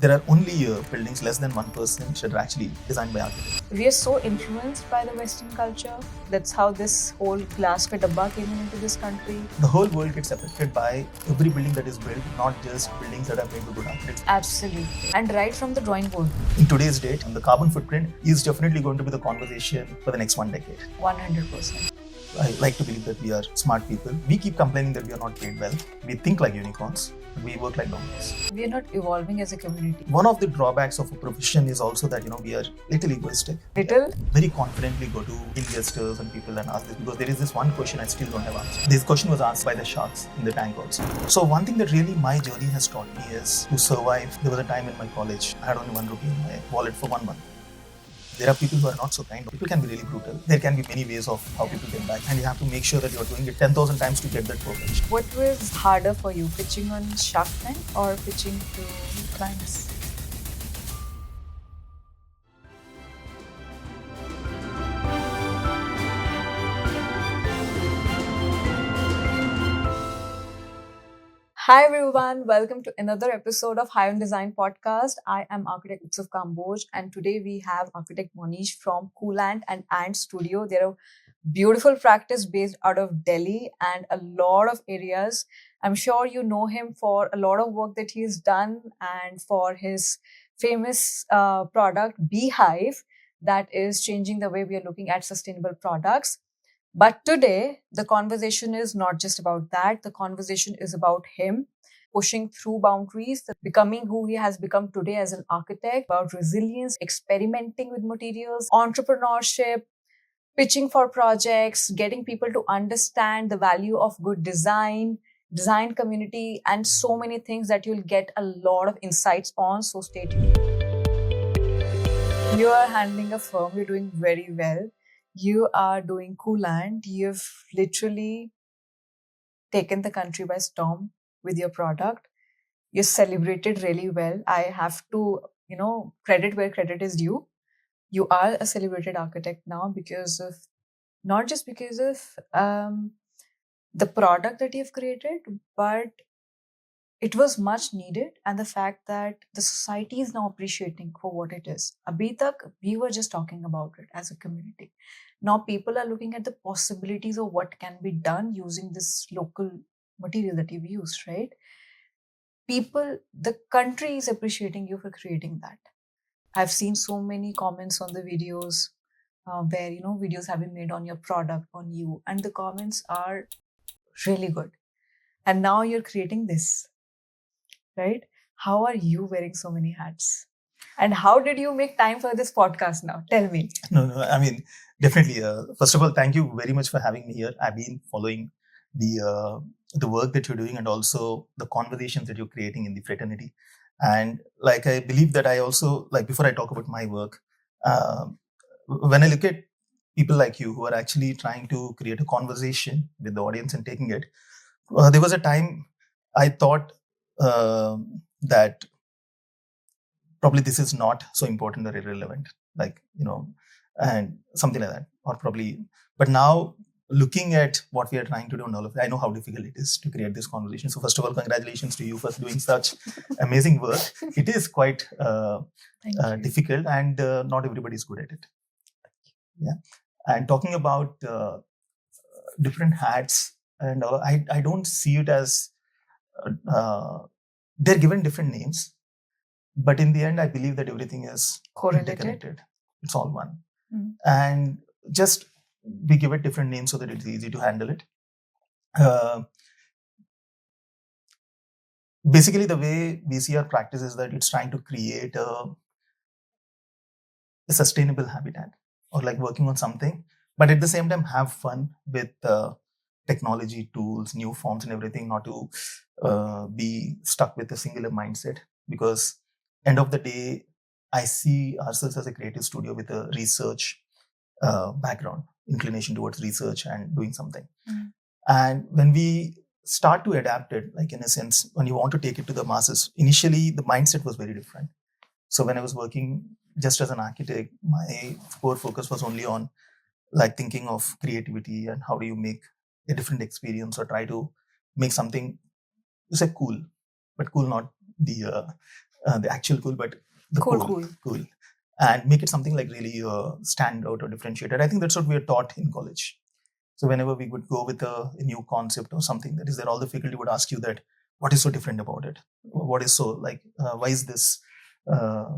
There are only buildings less than 1% that are actually designed by architects. We are so influenced by the Western culture. That's how this whole glass ka dabba came into this country. The whole world gets affected by every building that is built, not just buildings that are made by good architects. Absolutely. And right from the drawing board. In today's date, the carbon footprint is definitely going to be the conversation for the next 1 decade. 100%. I like to believe that we are smart people. We keep complaining that we are not paid well. We think like unicorns, but we work like donkeys. We are not evolving as a community. One of the drawbacks of a profession is also that we are little egoistic. Little? Very confidently go to investors and people and ask this, because there is this one question I still don't have answered. This question was asked by the sharks in the tank also. So one thing that really my journey has taught me is to survive. There was a time in my college, I had only 1 rupee in my wallet for 1 month. There are people who are not so kind. People can be really brutal. There can be many ways of how people get back, and you have to make sure that you're doing it 10,000 times to get that perfection. What was harder for you, pitching on Shark Tank or pitching to clients? Hi everyone, welcome to another episode of High on Design podcast. I am architect Utsav Kamboj, and today we have architect Monish from CoolAnt and Ant Studio. They're a beautiful practice based out of Delhi and a lot of areas. I'm sure you know him for a lot of work that he's done and for his famous product Beehive that is changing the way we are looking at sustainable products. But today, the conversation is not just about that. The conversation is about him pushing through boundaries, becoming who he has become today as an architect, about resilience, experimenting with materials, entrepreneurship, pitching for projects, getting people to understand the value of good design, design community, and so many things that you'll get a lot of insights on. So stay tuned. You are handling a firm, you're doing very well. You are doing CoolAnt. You've literally taken the country by storm with your product. You celebrated really well. I have to, credit where credit is due. You are a celebrated architect now because of, not just because of the product that you've created, but it was much needed, and the fact that the society is now appreciating for what it is. Abhi tak, we were just talking about it as a community. Now people are looking at the possibilities of what can be done using this local material that you've used, right? The country is appreciating you for creating that. I've seen so many comments on the videos where, videos have been made on your product, on you, and the comments are really good. And now you're creating this. Right? How are you wearing so many hats? And how did you make time for this podcast now? Tell me. No, I mean, definitely. First of all, thank you very much for having me here. I've been following the work that you're doing and also the conversations that you're creating in the fraternity. And I believe that I also, before I talk about my work, when I look at people like you who are actually trying to create a conversation with the audience and taking it, there was a time I thought that probably this is not so important or irrelevant, and something like that, or probably. But now, looking at what we are trying to do and all of it, I know how difficult it is to create this conversation. So first of all, congratulations to you for doing such amazing work. It is quite difficult, and not everybody is good at it. Yeah, and talking about different hats, and I don't see it as they're given different names, but in the end, I believe that everything is correlated. It's all one. Mm-hmm. And just we give it different names so that it's easy to handle it. Basically, the way we see our practice is that it's trying to create a sustainable habitat, or working on something, but at the same time have fun with technology, tools, new forms and everything, not to be stuck with a singular mindset. Because end of the day, I see ourselves as a creative studio with a research background, inclination towards research and doing something. Mm. And when we start to adapt it, in a sense, when you want to take it to the masses, initially the mindset was very different. So when I was working just as an architect, my core focus was only on thinking of creativity and how do you make a different experience or try to make something, you say cool, but cool not the the actual cool, but the cool, and make it something like really stand out or differentiated. I think that's what we are taught in college. So whenever we would go with a new concept or something that is there, all the faculty would ask you that, what is so different about it? What is so like, why is this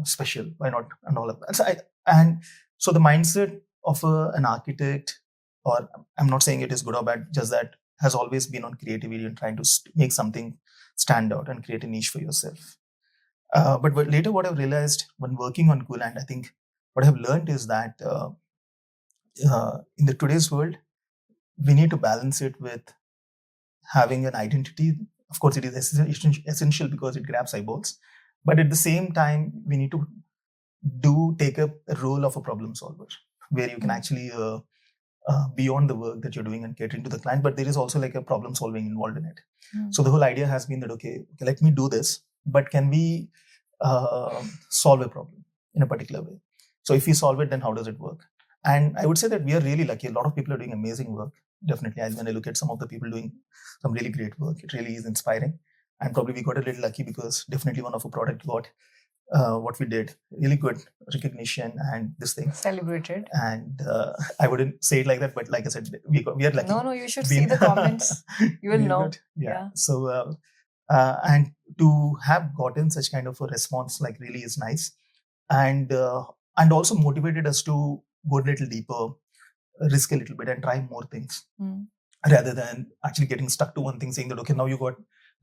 special? Why not? And all of that. So the mindset of an architect, or I'm not saying it is good or bad, just that has always been on creativity and trying to make something stand out and create a niche for yourself. But later, what I've realized when working on CoolAnt, I think what I've learned is that in the today's world, we need to balance it with having an identity. Of course, it is essential because it grabs eyeballs. But at the same time, we need to take up a role of a problem solver, where you can actually beyond the work that you're doing and catering to the client, but there is also like a problem solving involved in it. So the whole idea has been that, okay, let me do this, but can we solve a problem in a particular way? So if we solve it, then how does it work? And I would say that we are really lucky. A lot of people are doing amazing work. Definitely, when I look at some of the people doing some really great work, it really is inspiring. And probably we got a little lucky because definitely one of our product got what we did really good recognition and this thing celebrated. And I wouldn't say it like that, but like I said, we are lucky. No, you should see the comments. You will know. Yeah. So and to have gotten such kind of a response, like, really is nice, and also motivated us to go a little deeper, risk a little bit, and try more things, rather than actually getting stuck to one thing, saying that, okay, now you got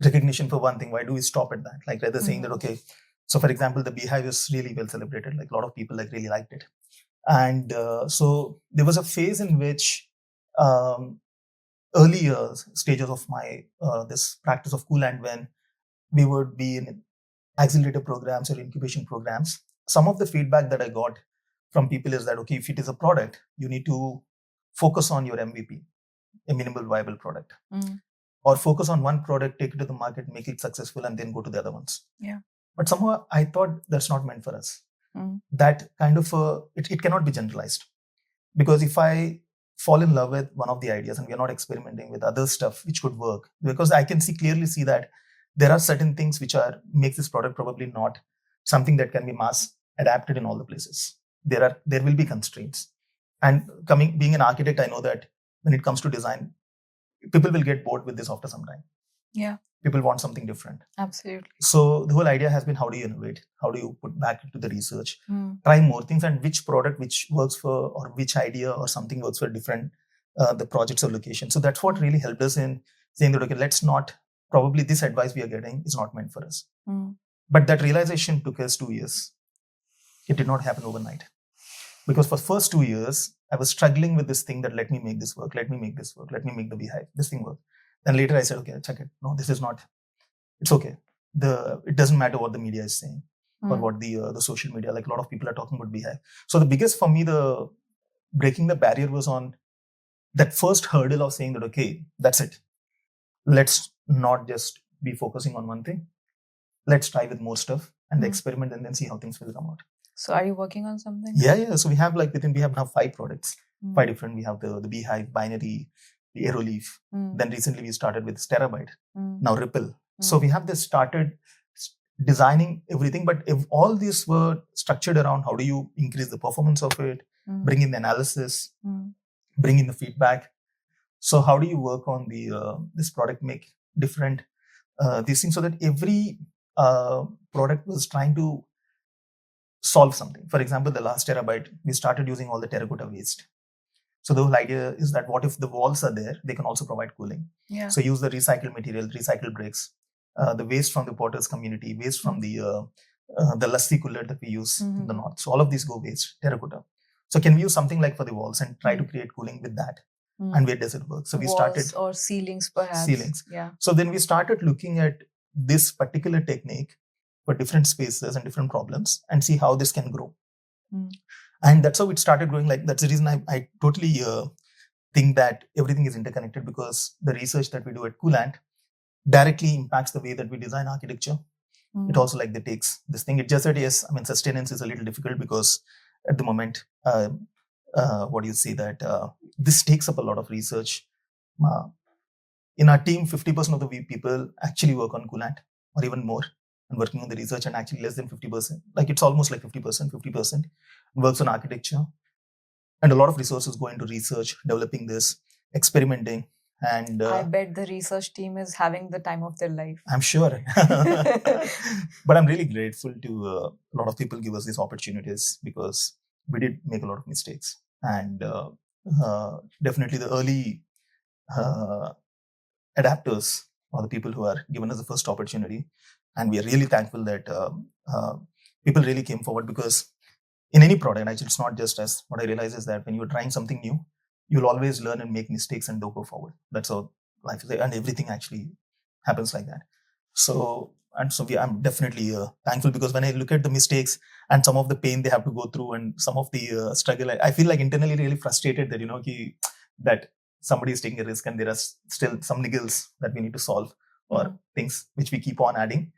recognition for one thing, why do we stop at that? Like, rather saying that, okay, so for example, the Beehive is really well celebrated, like a lot of people like really liked it. And so there was a phase in which earlier stages of my this practice of CoolAnt, when we would be in accelerator programs or incubation programs, some of the feedback that I got from people is that, okay, if it is a product, you need to focus on your MVP, a minimal viable product, or focus on one product, take it to the market, make it successful, and then go to the other ones. Yeah. But somehow I thought that's not meant for us. That kind of it cannot be generalized, because if I fall in love with one of the ideas and we are not experimenting with other stuff which could work, because I can clearly see that there are certain things which makes this product probably not something that can be mass adapted in all the places. There will be constraints. And being an architect, I know that when it comes to design, people will get bored with this after some time. Yeah. People want something different. Absolutely. So the whole idea has been, how do you innovate? How do you put back into the research? Try more things, and which product which works for, or which idea or something works for different the projects or locations. So that's what really helped us in saying that, okay, let's not, probably this advice we are getting is not meant for us. But that realization took us 2 years. It did not happen overnight. Because for the first 2 years, I was struggling with this thing that, let me make this work, let me make this work, let me make the Beehive, this thing work. Then later I said, okay, check it. No, this is not, it's okay. It doesn't matter what the media is saying or what the social media, like a lot of people are talking about Beehive. So the biggest for me, the breaking the barrier was on that first hurdle of saying that, okay, that's it. Let's not just be focusing on one thing. Let's try with more stuff and experiment, and then see how things will come out. So are you working on something? Yeah. So we have now 5 products, 5 different. We have the Beehive, Binary, the Aeroleaf. Then recently we started with Terabyte, now Ripple. So we have this started designing everything, but if all these were structured around how do you increase the performance of it, bring in the analysis, bring in the feedback. So how do you work on this product, make different these things, so that every product was trying to solve something. For example, the last Terabyte, we started using all the terracotta waste. So the whole idea is that, what if the walls are there, they can also provide cooling. Yeah. So use the recycled material, recycled bricks, the waste from the potters community, waste from the lassi cooler that we use in the north. So all of these go waste, terracotta. So can we use something like for the walls and try to create cooling with that? And where does it work? So we started, or ceilings perhaps. Ceilings. Yeah. So then we started looking at this particular technique for different spaces and different problems, and see how this can grow. And that's how it started growing. Like, that's the reason I totally think that everything is interconnected, because the research that we do at CoolAnt directly impacts the way that we design architecture. It also takes this thing. It just that, yes, I mean, sustenance is a little difficult, because at the moment, what do you say, that this takes up a lot of research. In our team, 50% of the people actually work on CoolAnt, or even more. and working on the research, and actually less than 50%. Like it's almost like 50% works on architecture. And a lot of resources go into research, developing this, experimenting. And I bet the research team is having the time of their life. I'm sure. But I'm really grateful to a lot of people give us these opportunities, because we did make a lot of mistakes. And definitely the early adapters or the people who are given us the first opportunity. And we are really thankful that people really came forward, because in any product, actually, it's not just us. What I realize is that when you're trying something new, you'll always learn and make mistakes and don't go forward. That's how life is, and everything actually happens like that. So I'm definitely thankful, because when I look at the mistakes and some of the pain they have to go through and some of the struggle, I feel like internally really frustrated that that somebody is taking a risk and there are still some niggles that we need to solve, or things which we keep on adding.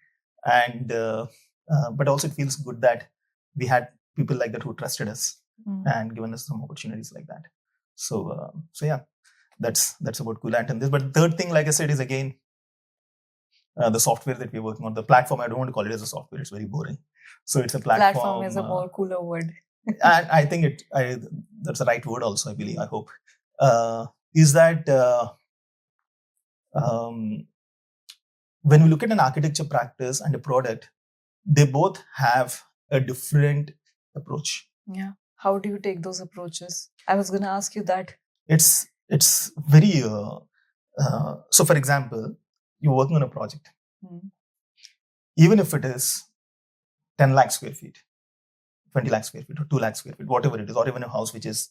And but also it feels good that we had people like that who trusted us and given us some opportunities like that. So yeah, that's about CoolAnt and this. But the third thing, like I said, is again the software that we're working on. The platform, I don't want to call it as a software; it's very boring. So it's a platform. Platform is a more cooler word. And I think that's the right word also, I believe, I hope. Is that when we look at an architecture practice and a product, they both have a different approach. Yeah. How do you take those approaches? I was going to ask you that. It's very so for example, you're working on a project. Even if it is 10 lakh square feet, 20 lakh square feet, or 2 lakh square feet, whatever it is, or even a house which is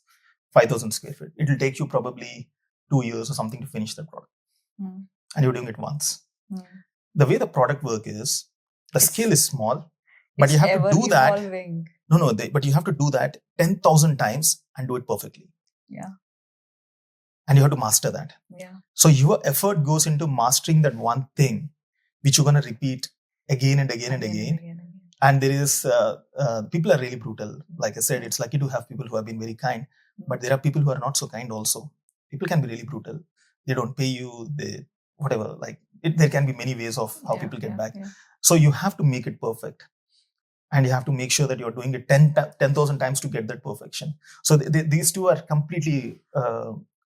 5,000 square feet, it will take you probably 2 years or something to finish the product. And you're doing it once. The way the product work is, the scale is small, but you have to do that. But you have to do that 10,000 times and do it perfectly. Yeah. And you have to master that. Yeah. So your effort goes into mastering that one thing, which you're going to repeat again and again and again. And there is, people are really brutal. Like I said, it's lucky to have people who have been very kind, but there are people who are not so kind also. People can be really brutal. They don't pay you, whatever. Like there can be many ways of how people get back. Yeah. So you have to make it perfect. And you have to make sure that you're doing it 10,000 times to get that perfection. So these two are completely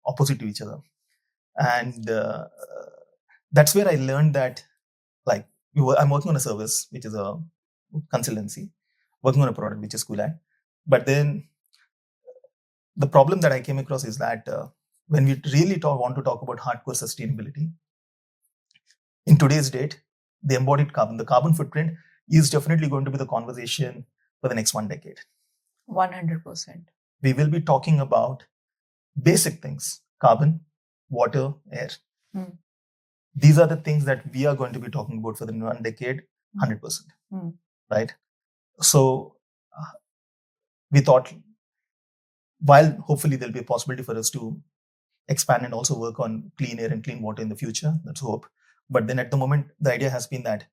opposite to each other. And that's where I learned that, like, I'm working on a service, which is a consultancy, working on a product, which is CoolAnt. But then the problem that I came across is that when we really want to talk about hardcore sustainability, in today's date, the embodied carbon, the carbon footprint, is definitely going to be the conversation for the next 1 decade. 100%. We will be talking about basic things: carbon, water, air. These are the things that we are going to be talking about for the 1 decade, 100%. Right? So we thought, while hopefully there'll be a possibility for us to expand and also work on clean air and clean water in the future, let's hope. But then at the moment, the idea has been that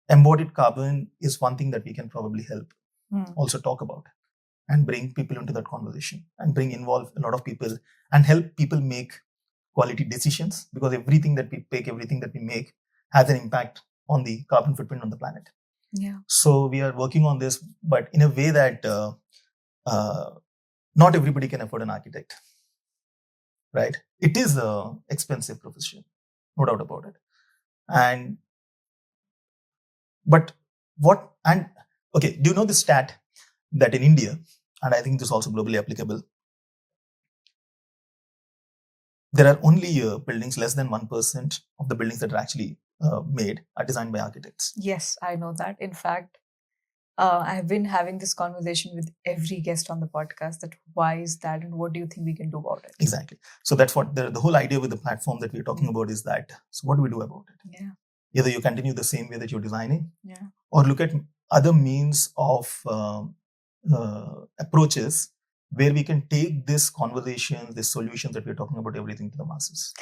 embodied carbon is one thing that we can probably help also talk about and bring people into that conversation and involve a lot of people and help people make quality decisions, because everything that we pick, everything that we make has an impact on the carbon footprint on the planet. Yeah. So we are working on this, but in a way that not everybody can afford an architect, right? It is an expensive profession, no doubt about it. Do you know the stat that in India, and I think this is also globally applicable, there are only buildings, less than 1% of the buildings that are actually made are designed by architects. Yes, I know that. In fact, I've been having this conversation with every guest on the podcast, that why is that and what do you think we can do about it? Exactly. So that's what the whole idea with the platform that we're talking about is that, so what do we do about it? Yeah. Either you continue the same way that you're designing, yeah, or look at other means of approaches where we can take this conversations, this solutions that we're talking about, everything to the masses.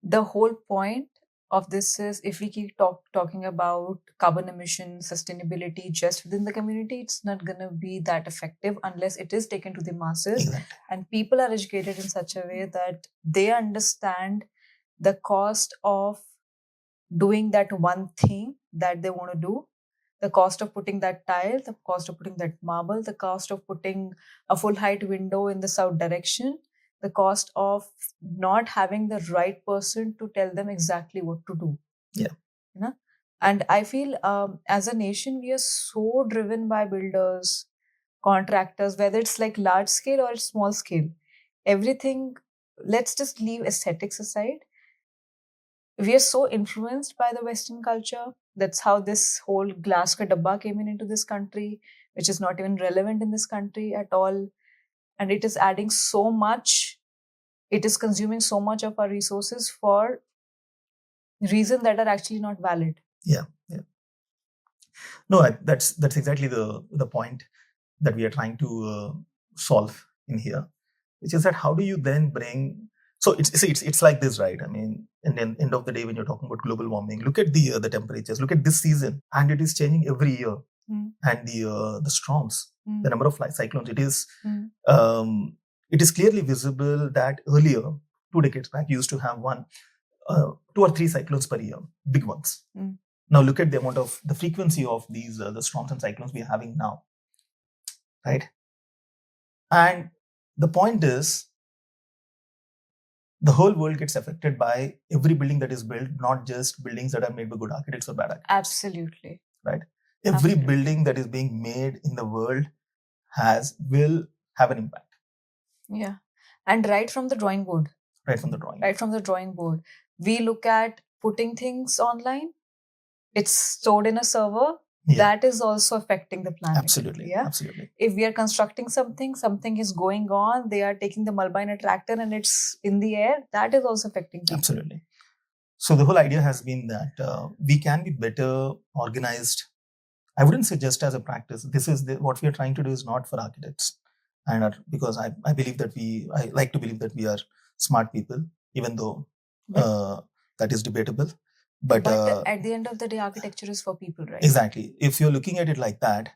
The whole point of this is, if we keep talking about carbon emission sustainability just within the community, it's not going to be that effective unless it is taken to the masses. Exactly. And people are educated in such a way that they understand the cost of doing that one thing that they want to do the cost of putting that tile, the cost of putting that marble, the cost of putting a full height window in the south direction, the cost of not having the right person to tell them exactly what to do. Yeah. You know? And I feel as a nation, we are so driven by builders, contractors, whether it's like large scale or small scale. Everything, let's just leave aesthetics aside. We are so influenced by the Western culture. That's how this whole glass ka dabba came into this country, which is not even relevant in this country at all. And it is adding so much, it is consuming so much of our resources for reasons that are actually not valid. Yeah. No, that's exactly the point that we are trying to solve in here, which is that how do you then bring. So it's like this, right? I mean, in the end of the day, when you're talking about global warming, look at the temperatures. Look at this season, and it is changing every year. And the storms, the number of cyclones, it is clearly visible that earlier, 2 decades back, you used to have 2 or 3 cyclones per year, big ones. Now look at the frequency of these the storms and cyclones we are having now, right? And the point is, the whole world gets affected by every building that is built, not just buildings that are made by good architects or bad architects. Absolutely. Right? Every building that is being made in the world will have an impact. Yeah. And right from the drawing board. Right from the drawing board. We look at putting things online. It's stored in a server. Yeah. That is also affecting the planet. Absolutely. Yeah. Absolutely. If we are constructing something is going on, they are taking the Malba in a tractor and it's in the air, that is also affecting people. Absolutely. So the whole idea has been that we can be better organized. I wouldn't say just as a practice. This is what we are trying to do is not for architects. And because I believe that I like to believe that we are smart people, even though that is debatable. But at the end of the day, architecture is for people, right? Exactly. If you're looking at it like that,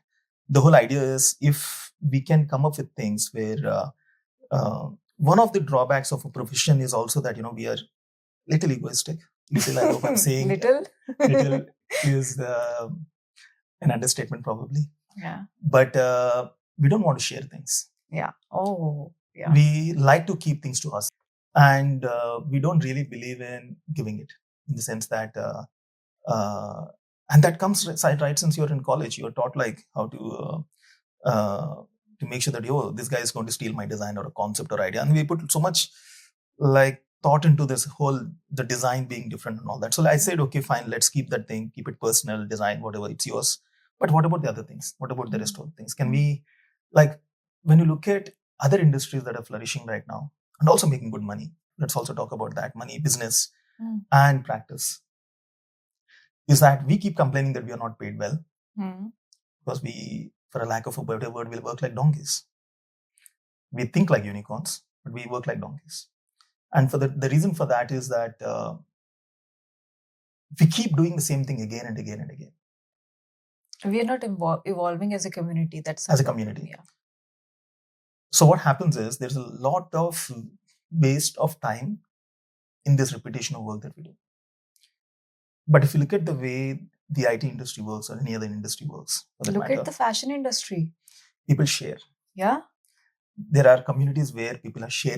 the whole idea is if we can come up with things where one of the drawbacks of a profession is also that, we are little egoistic. Little, I hope I'm saying. Little is an understatement probably. Yeah. But we don't want to share things. Yeah. Oh, yeah. We like to keep things to us. And we don't really believe in giving it, in the sense that and that comes right since you're in college. You're taught like how to make sure that this guy is going to steal my design or a concept or idea, and we put so much like thought into this whole the design being different and all that. So I said, okay, fine, let's keep that thing, keep it personal, design whatever, it's yours. But what about the other things? What about the rest of the things? Can we, like, when you look at other industries that are flourishing right now and also making good money, let's also talk about that money, business and practice, is that we keep complaining that we are not paid well because we, for a lack of a better word, will work like donkeys. We think like unicorns, but we work like donkeys. And for the reason for that is that we keep doing the same thing again and again and again. We are not evolving as a community. That's as a community. Yeah. So what happens is there's a lot of waste of time in this repetition of work that we do. But if you look at the way the IT industry works or any other industry works, look at the fashion industry. People share. Yeah. There are communities where people are share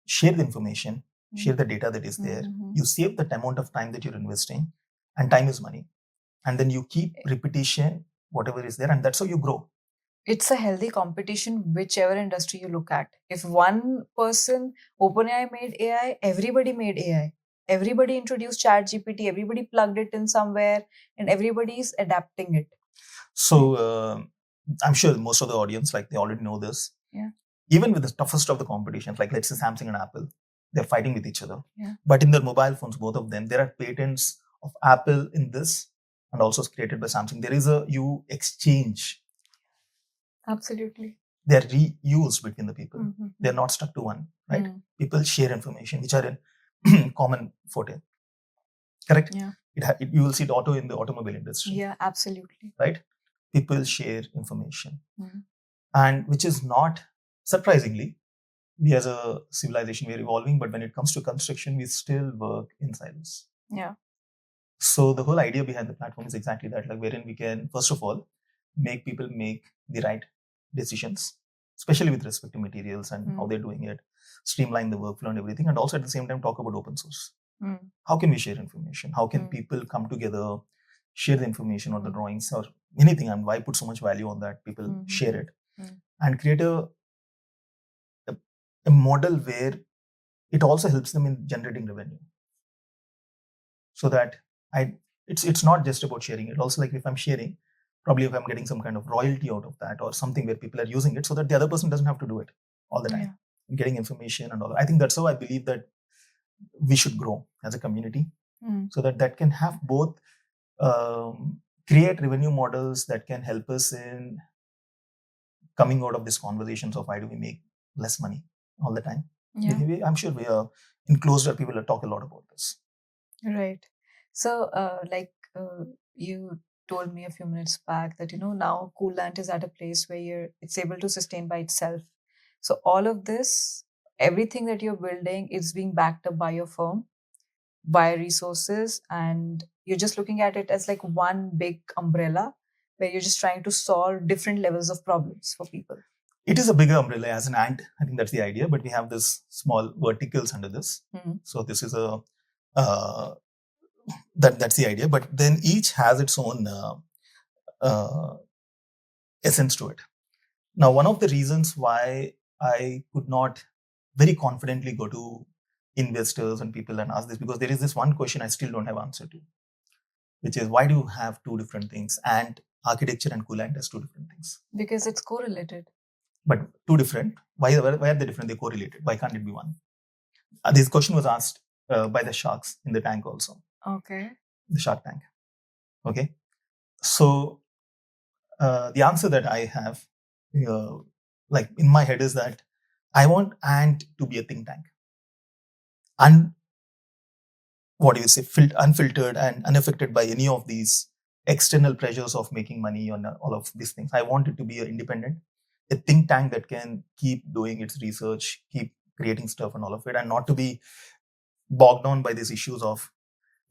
the information, share the data that is there. You save that amount of time that you're investing, and time is money. And then you keep repetition, whatever is there, and that's how you grow. It's a healthy competition, whichever industry you look at. If one person, OpenAI made AI, everybody made AI. Everybody introduced ChatGPT, everybody plugged it in somewhere, and everybody is adapting it. So I'm sure most of the audience, like, they already know this. Yeah. Even with the toughest of the competitions, like let's say Samsung and Apple, they're fighting with each other. Yeah. But in their mobile phones, both of them, there are patents of Apple in this, and also created by Samsung. There is you exchange. Absolutely. They're reused between the people. They're not stuck to one, right? People share information which are in common forte. Correct? Yeah. You will see it in the automobile industry. Yeah, absolutely. Right? People share information. And which is not, surprisingly, we as a civilization, we're evolving, but when it comes to construction, we still work in silos. Yeah. So the whole idea behind the platform is exactly that, like wherein we can, first of all, make people make the right decisions, especially with respect to materials and how they're doing it, streamline the workflow and everything, and also at the same time talk about open source. How can we share information? How can people come together, share the information or the drawings or anything, and why put so much value on that? People share it and create a model where it also helps them in generating revenue. So that it's not just about sharing it. Also, like if I'm sharing, probably if I'm getting some kind of royalty out of that or something where people are using it so that the other person doesn't have to do it all the time. Getting information and all. I think that's how I believe that we should grow as a community, so that can have both create revenue models that can help us in coming out of these conversations of why do we make less money all the time. I'm sure we are in closer people will talk a lot about this. Right. So, you told me a few minutes back that now CoolAnt is at a place where it's able to sustain by itself. So all of this, everything that you're building, is being backed up by your firm, by resources, and you're just looking at it as like one big umbrella where you're just trying to solve different levels of problems for people. It is a bigger umbrella as an ant. I think that's the idea, but we have this small verticals under this. So this is that's the idea. But then each has its own essence to it. Now, one of the reasons why I could not very confidently go to investors and people and ask this, because there is this one question I still don't have answer to, which is why do you have two different things? And architecture and CoolAnt has two different things. Because it's correlated. But two different. Why are they different? They're correlated. Why can't it be one? This question was asked by the sharks in the tank also. Okay. The shark tank. Okay. So the answer that I have, like in my head, is that I want Ant to be a think tank. And what do you say, unfiltered and unaffected by any of these external pressures of making money on all of these things. I want it to be independent, a think tank that can keep doing its research, keep creating stuff and all of it, and not to be bogged down by these issues of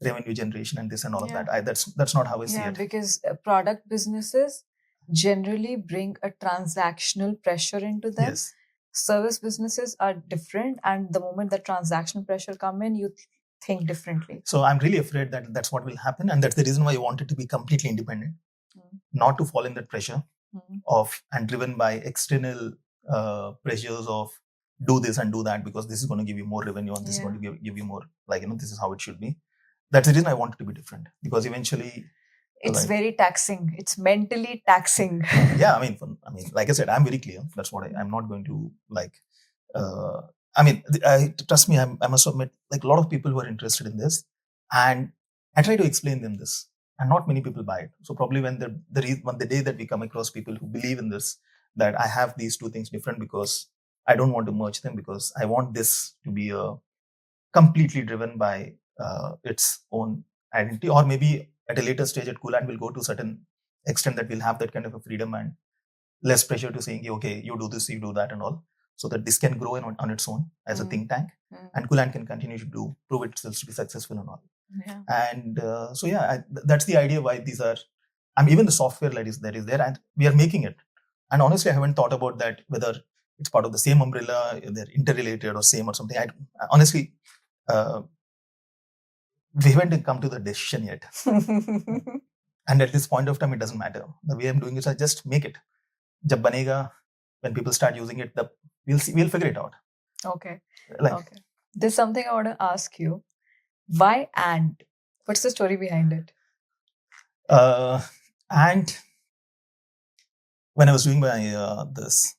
revenue generation and this and all of that. That's not how I see it. Because product businesses generally bring a transactional pressure into them. Yes. Service businesses are different, and the moment the transactional pressure come in, you think differently. So I'm really afraid that that's what will happen, and that's the reason why I want it to be completely independent, not to fall in that pressure of and driven by external pressures of do this and do that because this is going to give you more revenue and this is going to give you more, like, this is how it should be. That's the reason I want it to be different, because eventually it's very taxing. It's mentally taxing. Yeah, I mean, like I said, I'm very clear. That's what I'm not going to like. Trust me, I must admit, like a lot of people who are interested in this, and I try to explain them this, and not many people buy it. So probably when the day that we come across people who believe in this, that I have these two things different because I don't want to merge them, because I want this to be completely driven by its own identity, or maybe at a later stage at CoolAnt we'll go to a certain extent that we'll have that kind of a freedom and less pressure to saying, okay, you do this, you do that and all, so that this can grow on its own as a think tank, and CoolAnt can continue to prove itself to be successful and all. And that's the idea why these are, even the software that is there, and we are making it. And honestly, I haven't thought about that, whether it's part of the same umbrella, they're interrelated or same or something. Honestly, we haven't come to the decision yet. And at this point of time, it doesn't matter. The way I'm doing is I just make it. Jab banega, when people start using it, we'll figure it out. Okay. Okay. There's something I want to ask you. Why Ant? What's the story behind it? Ant, when I was doing my this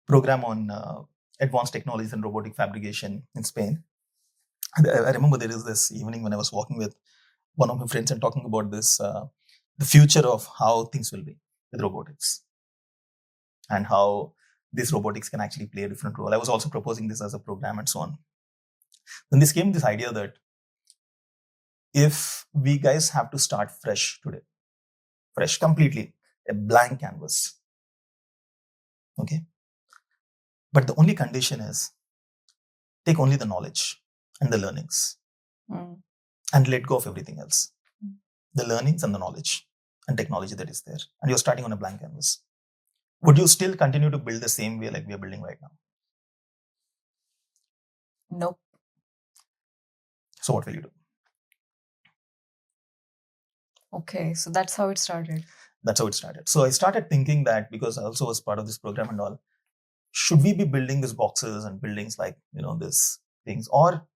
program on advanced technologies and robotic fabrication in Spain, I remember there is this evening when I was walking with one of my friends and talking about this, the future of how things will be with robotics and how this robotics can actually play a different role. I was also proposing this as a program and so on. Then this came this idea that if we guys have to start fresh today, fresh, completely, a blank canvas, okay? But the only condition is take only the knowledge and the learnings. and let go of everything else, Mm. the learnings and the knowledge and technology that is there, and you're starting on a blank canvas, would you still continue to build the same way like we are building right now? Nope. So what will you do? Okay, so that's how it started. That's how it started. So I started thinking that, because I also was part of this program and all, should we be building these boxes and buildings like, this things, or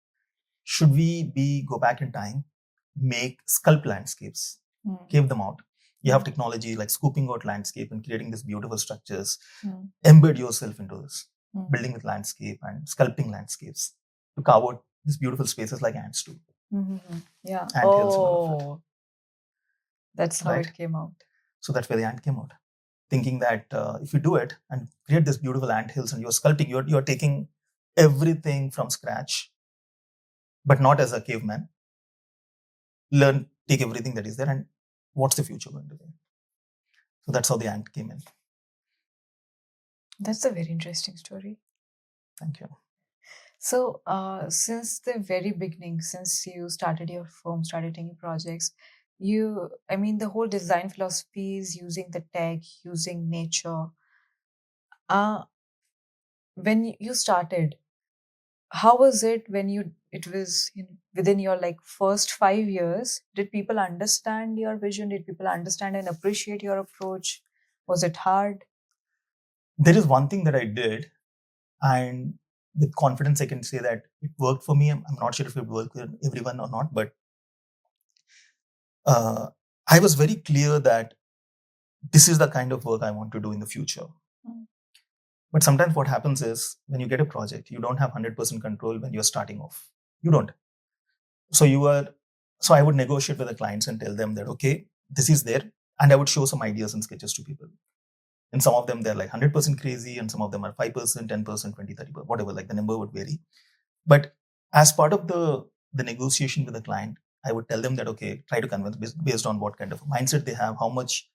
should we go back in time, make sculpt landscapes, Mm. cave them out? You have technology like scooping out landscape and creating these beautiful structures. Mm. Embed yourself into this, Mm. building with landscape and sculpting landscapes to carve out these beautiful spaces like ants do. Mm-hmm. Yeah. Ant hills and all of it. Oh, that's how Right. it came out. So that's where the ant came out. Thinking that if you do it and create this beautiful ant hills and you're sculpting, you're taking everything from scratch, but not as a caveman. Take everything that is there, and what's the future going to be? So that's how the ant came in. That's a very interesting story. Thank you. So, since the very beginning, since you started your firm, started taking projects, the whole design philosophy is using the tech, using nature. When you started, how was it when it was within your like first 5 years? Did people understand your vision? Did people understand and appreciate your approach? Was it hard? There is one thing that I did, and with confidence I can say that it worked for me. I'm not sure if it worked with everyone or not, but I was very clear that this is the kind of work I want to do in the future. Mm. But sometimes what happens is, when you get a project, you don't have 100% control when you're starting off. You don't. So I would negotiate with the clients and tell them that, okay, this is there. And I would show some ideas and sketches to people. And some of them, they're like 100% crazy, and some of them are 5%, 10%, 20, 30%, whatever, like the number would vary. But as part of the negotiation with the client, I would tell them that, okay, try to convince based on what kind of mindset they have, how much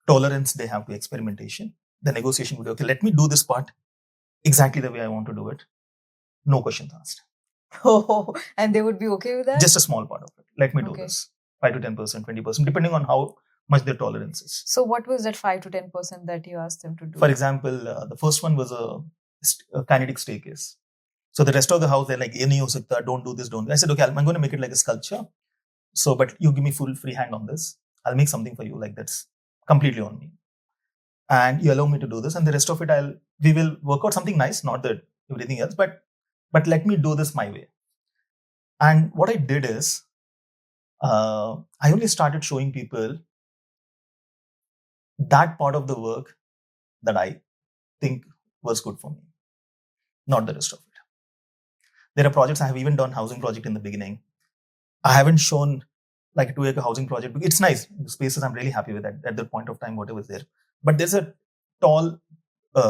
tolerance they have to experimentation. The negotiation would be, okay, let me do this part exactly the way I want to do it. No questions asked. Oh, and they would be okay with that? Just a small part of it. Let me do Okay. this. 5 to 10%, 20%, depending on how much their tolerance is. So what was that 5 to 10% that you asked them to do? For example, the first one was a kinetic staircase. So the rest of the house, they're like, "Ye nahi ho sakta, don't do this, don't." I said, okay, I'm going to make it like a sculpture. So, but you give me full free hand on this. I'll make something for you, like that's completely on me. And you allow me to do this, and the rest of it, we will work out something nice, not that everything else, but let me do this my way. And what I did is, I only started showing people that part of the work that I think was good for me, not the rest of it. There are projects I have even done housing project in the beginning. I haven't shown like a 2-acre housing project. It's nice. The spaces I'm really happy with at that point of time, whatever is there. But there's a tall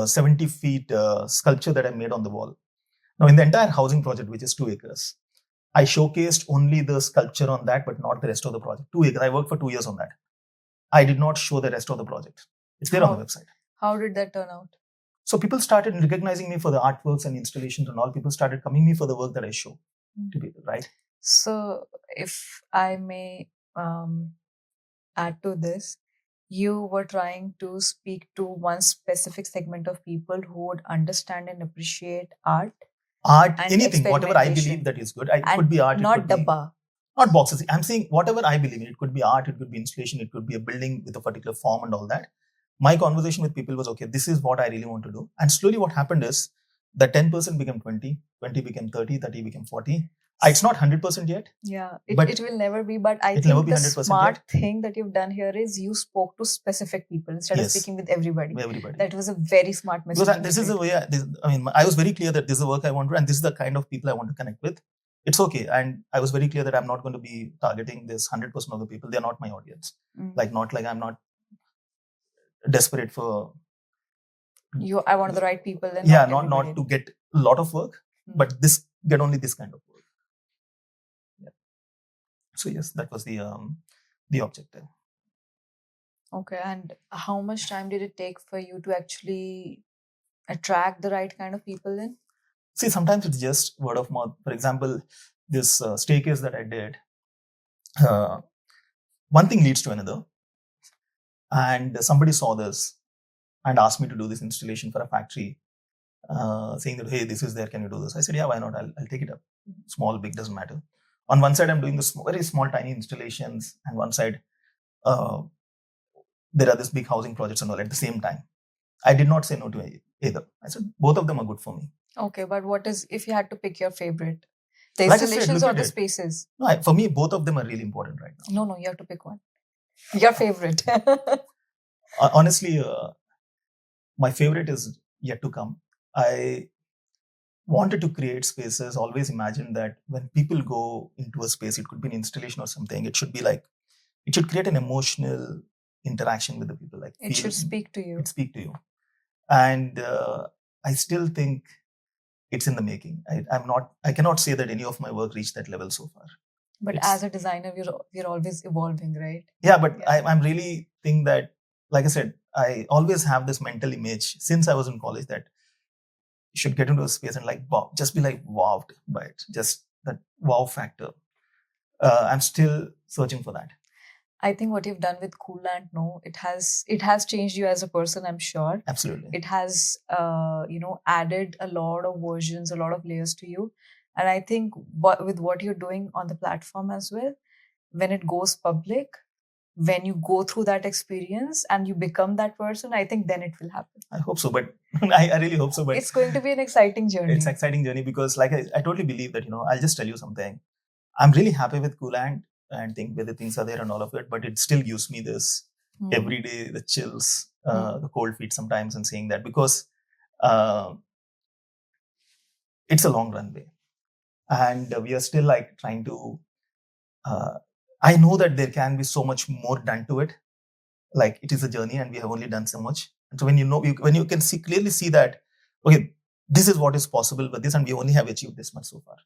70 feet sculpture that I made on the wall. Now, in the entire housing project, which is 2 acres, I showcased only the sculpture on that, but not the rest of the project. 2 acres. I worked for 2 years on that. I did not show the rest of the project. It's there on the website. How did that turn out? So people started recognizing me for the artworks and installations and all. People started coming me for the work that I show to people, right? So if I may add to this, you were trying to speak to one specific segment of people who would understand and appreciate art. Art, anything, whatever I believe that is good. It could be art. Not dabba. Not boxes. I'm saying whatever I believe in. It could be art, it could be installation, it could be a building with a particular form and all that. My conversation with people was, okay, this is what I really want to do. And slowly what happened is the 10% became 20, 20 became 30, 30 became 40. It's not 100% yet. Yeah, it will never be. But I think the smart thing that you've done here is you spoke to specific people instead of speaking with everybody. That was a very smart message. Because this is the way, I was very clear that this is the work I want to do and this is the kind of people I want to connect with. It's okay. And I was very clear that I'm not going to be targeting this 100% of the people. They're not my audience. Not like I'm not desperate for... I want the right people. And not to get a lot of work, but get only this kind of work. Yeah. So yes, that was the objective. Okay. And how much time did it take for you to actually attract the right kind of people in? See, sometimes it's just word of mouth. For example, this staircase that I did, one thing leads to another, and somebody saw this and asked me to do this installation for a factory, saying that, hey, this is there, can you do this? I said, yeah, why not? I'll take it up. Small, big, doesn't matter. On one side, I'm doing this very small, tiny installations, and one side, there are these big housing projects and all at the same time. I did not say no to either. I said both of them are good for me. Okay, but what is, if you had to pick your favorite? The Like I said, installations look or at the it. spaces? No, for me, both of them are really important right now. No, you have to pick one. Your favorite. Honestly, my favorite is yet to come. I wanted to create spaces, always imagined that when people go into a space, it could be an installation or something, it should be like, it should create an emotional interaction with the people. Like it should speak to you. It speak to you. And I still think it's in the making. I cannot say that any of my work reached that level so far. But as a designer, we're always evolving, right? Yeah, but yeah. I'm really think that, like I said, I always have this mental image since I was in college that you should get into a space and like wow, just be like wowed by it. Just that wow factor. I'm still searching for that. I think what you've done with CoolAnt, it has changed you as a person, I'm sure. Absolutely. It has added a lot of versions, a lot of layers to you. And I think with what you're doing on the platform as well, when it goes public, when you go through that experience and you become that person, I think then it will happen. I hope so, but I really hope so. But it's going to be an exciting journey. It's an exciting journey because like I totally believe that, I'll just tell you something. I'm really happy with CoolAnt and think whether things are there and all of it, but it still gives me this every day, the chills, the cold feet sometimes, and saying that because it's a long runway and we are still like trying to, I know that there can be so much more done to it. Like it is a journey and we have only done so much. And so when when you can clearly see that, okay, this is what is possible with this and we only have achieved this much so far.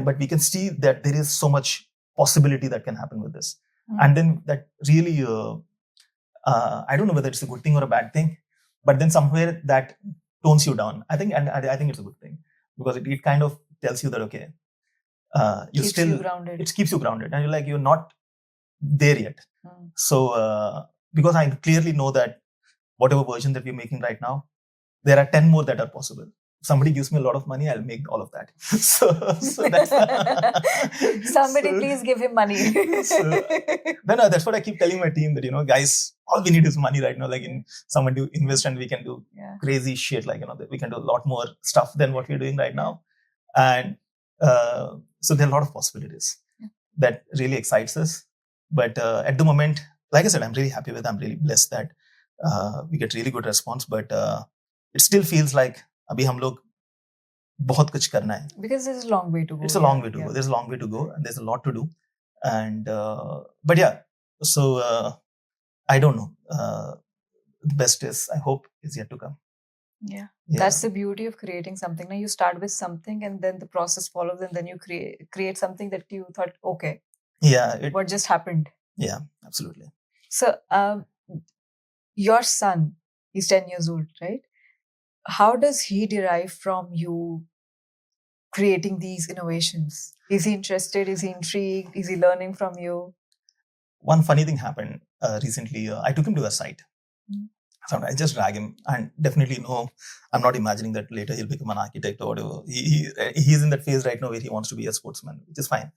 But we can see that there is so much possibility that can happen with this. And then that really, I don't know whether it's a good thing or a bad thing, but then somewhere that tones you down. I think it's a good thing because it kind of tells you that, okay, keeps you grounded. It keeps you grounded and you're not there yet. So, because I clearly know that whatever version that we're making right now, there are 10 more that are possible. If somebody gives me a lot of money, I'll make all of that. So that's somebody please give him money. That's what I keep telling my team that, guys, all we need is money right now. Like someone to invest and we can do crazy shit. Like, we can do a lot more stuff than what we're doing right now. And so there are a lot of possibilities that really excites us. But at the moment, like I said, I'm really happy with. I'm really blessed that we get really good response. But it still feels like abhi hum log bahut kuch karna hai. Because there's a long way to go. It's a long way to go. There's a long way to go, and there's a lot to do. And but yeah, so I don't know. The best is, I hope, is yet to come. Yeah. That's the beauty of creating something. Now you start with something, and then the process follows, and then you create something that you thought, okay. Yeah. What just happened? Yeah, absolutely. So, your son, he's 10 years old, right? How does he derive from you creating these innovations? Is he interested? Is he intrigued? Is he learning from you? One funny thing happened recently. I took him to a site. I just drag him, and definitely I'm not imagining that later he'll become an architect or whatever. He's in that phase right now where he wants to be a sportsman, which is fine.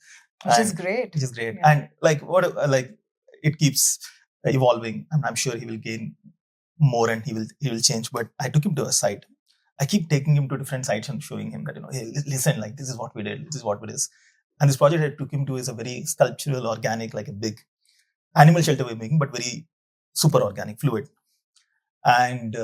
Which is great. Yeah. And it keeps evolving, and I'm sure he will gain more and he will change. But I took him to a site. I keep taking him to different sites and showing him that, hey, listen, like this is what we did, this is what it is. And this project I took him to is a very sculptural, organic, like a big animal shelter we're making, but very super organic, fluid. And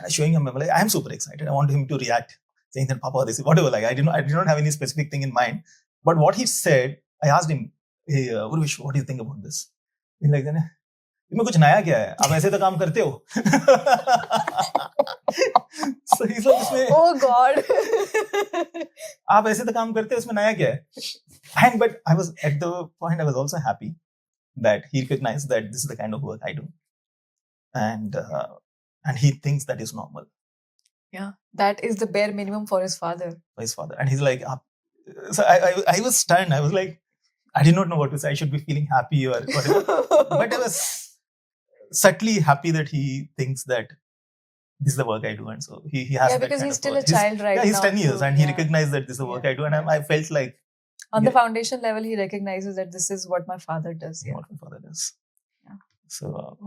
showing him, like, I'm super excited. I want him to react, saying that, Papa, this is whatever. Like, I did not have any specific thing in mind. But what he said, I asked him, hey, Urvish, what do you think about this? He's like, इसमें कुछ नया क्या है? आप ऐसे तो काम करते हो. So he's like, oh God. आप ऐसे तो काम करते हो, इसमें नया क्या है? And but I was at the point, I was also happy that he recognized that this is the kind of work I do, and he thinks that is normal. Yeah, that is the bare minimum for his father. And he's like, so I was stunned. I was like, I did not know what to say. I should be feeling happy or whatever. But I was subtly happy that he thinks that this is the work I do, and so he has that because kind he's of still work. a child right now. He's 10 years, too. and he recognized that this is the work I do, and I felt like on the foundation level, he recognizes that this is what my father does. What my father does. Yeah. So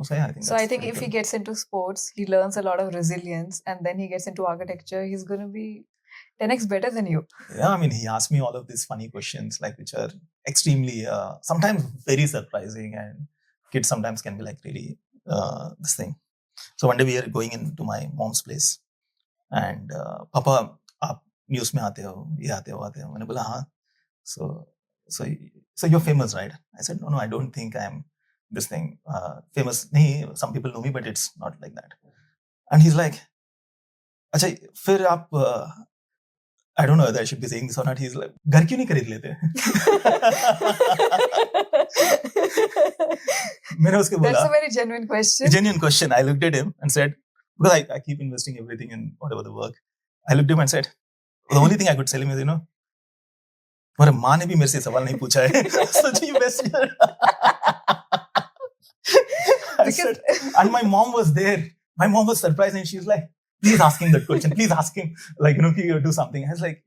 I think if he gets into sports, he learns a lot of resilience, and then he gets into architecture, he's going to be 10x better than you. Yeah, I mean, he asked me all of these funny questions, like which are extremely, sometimes very surprising, and kids sometimes can be like really this thing. So one day we are going into my mom's place, and Papa, आप news में आते हो, ये आते हो. मैंने बोला हाँ. So you're famous, right? I said no, I don't think I'm this thing famous. नहीं, some people know me, but it's not like that. And he's like, अच्छा फिर आप I don't know whether I should be saying this or not. He's like, घर क्यों नहीं खरीद लेते? मैंने उसके बोला. That's a very genuine question. Genuine question. I looked at him and said, because I keep investing everything in whatever the work. I looked at him and said, the only thing I could tell him is, तुम्हारे माँ ने भी मेरे से सवाल नहीं पूछा है. Such a investor. And my mom was there. My mom was surprised, and she was like, please ask him that question. Please ask him, like, do something. I was like,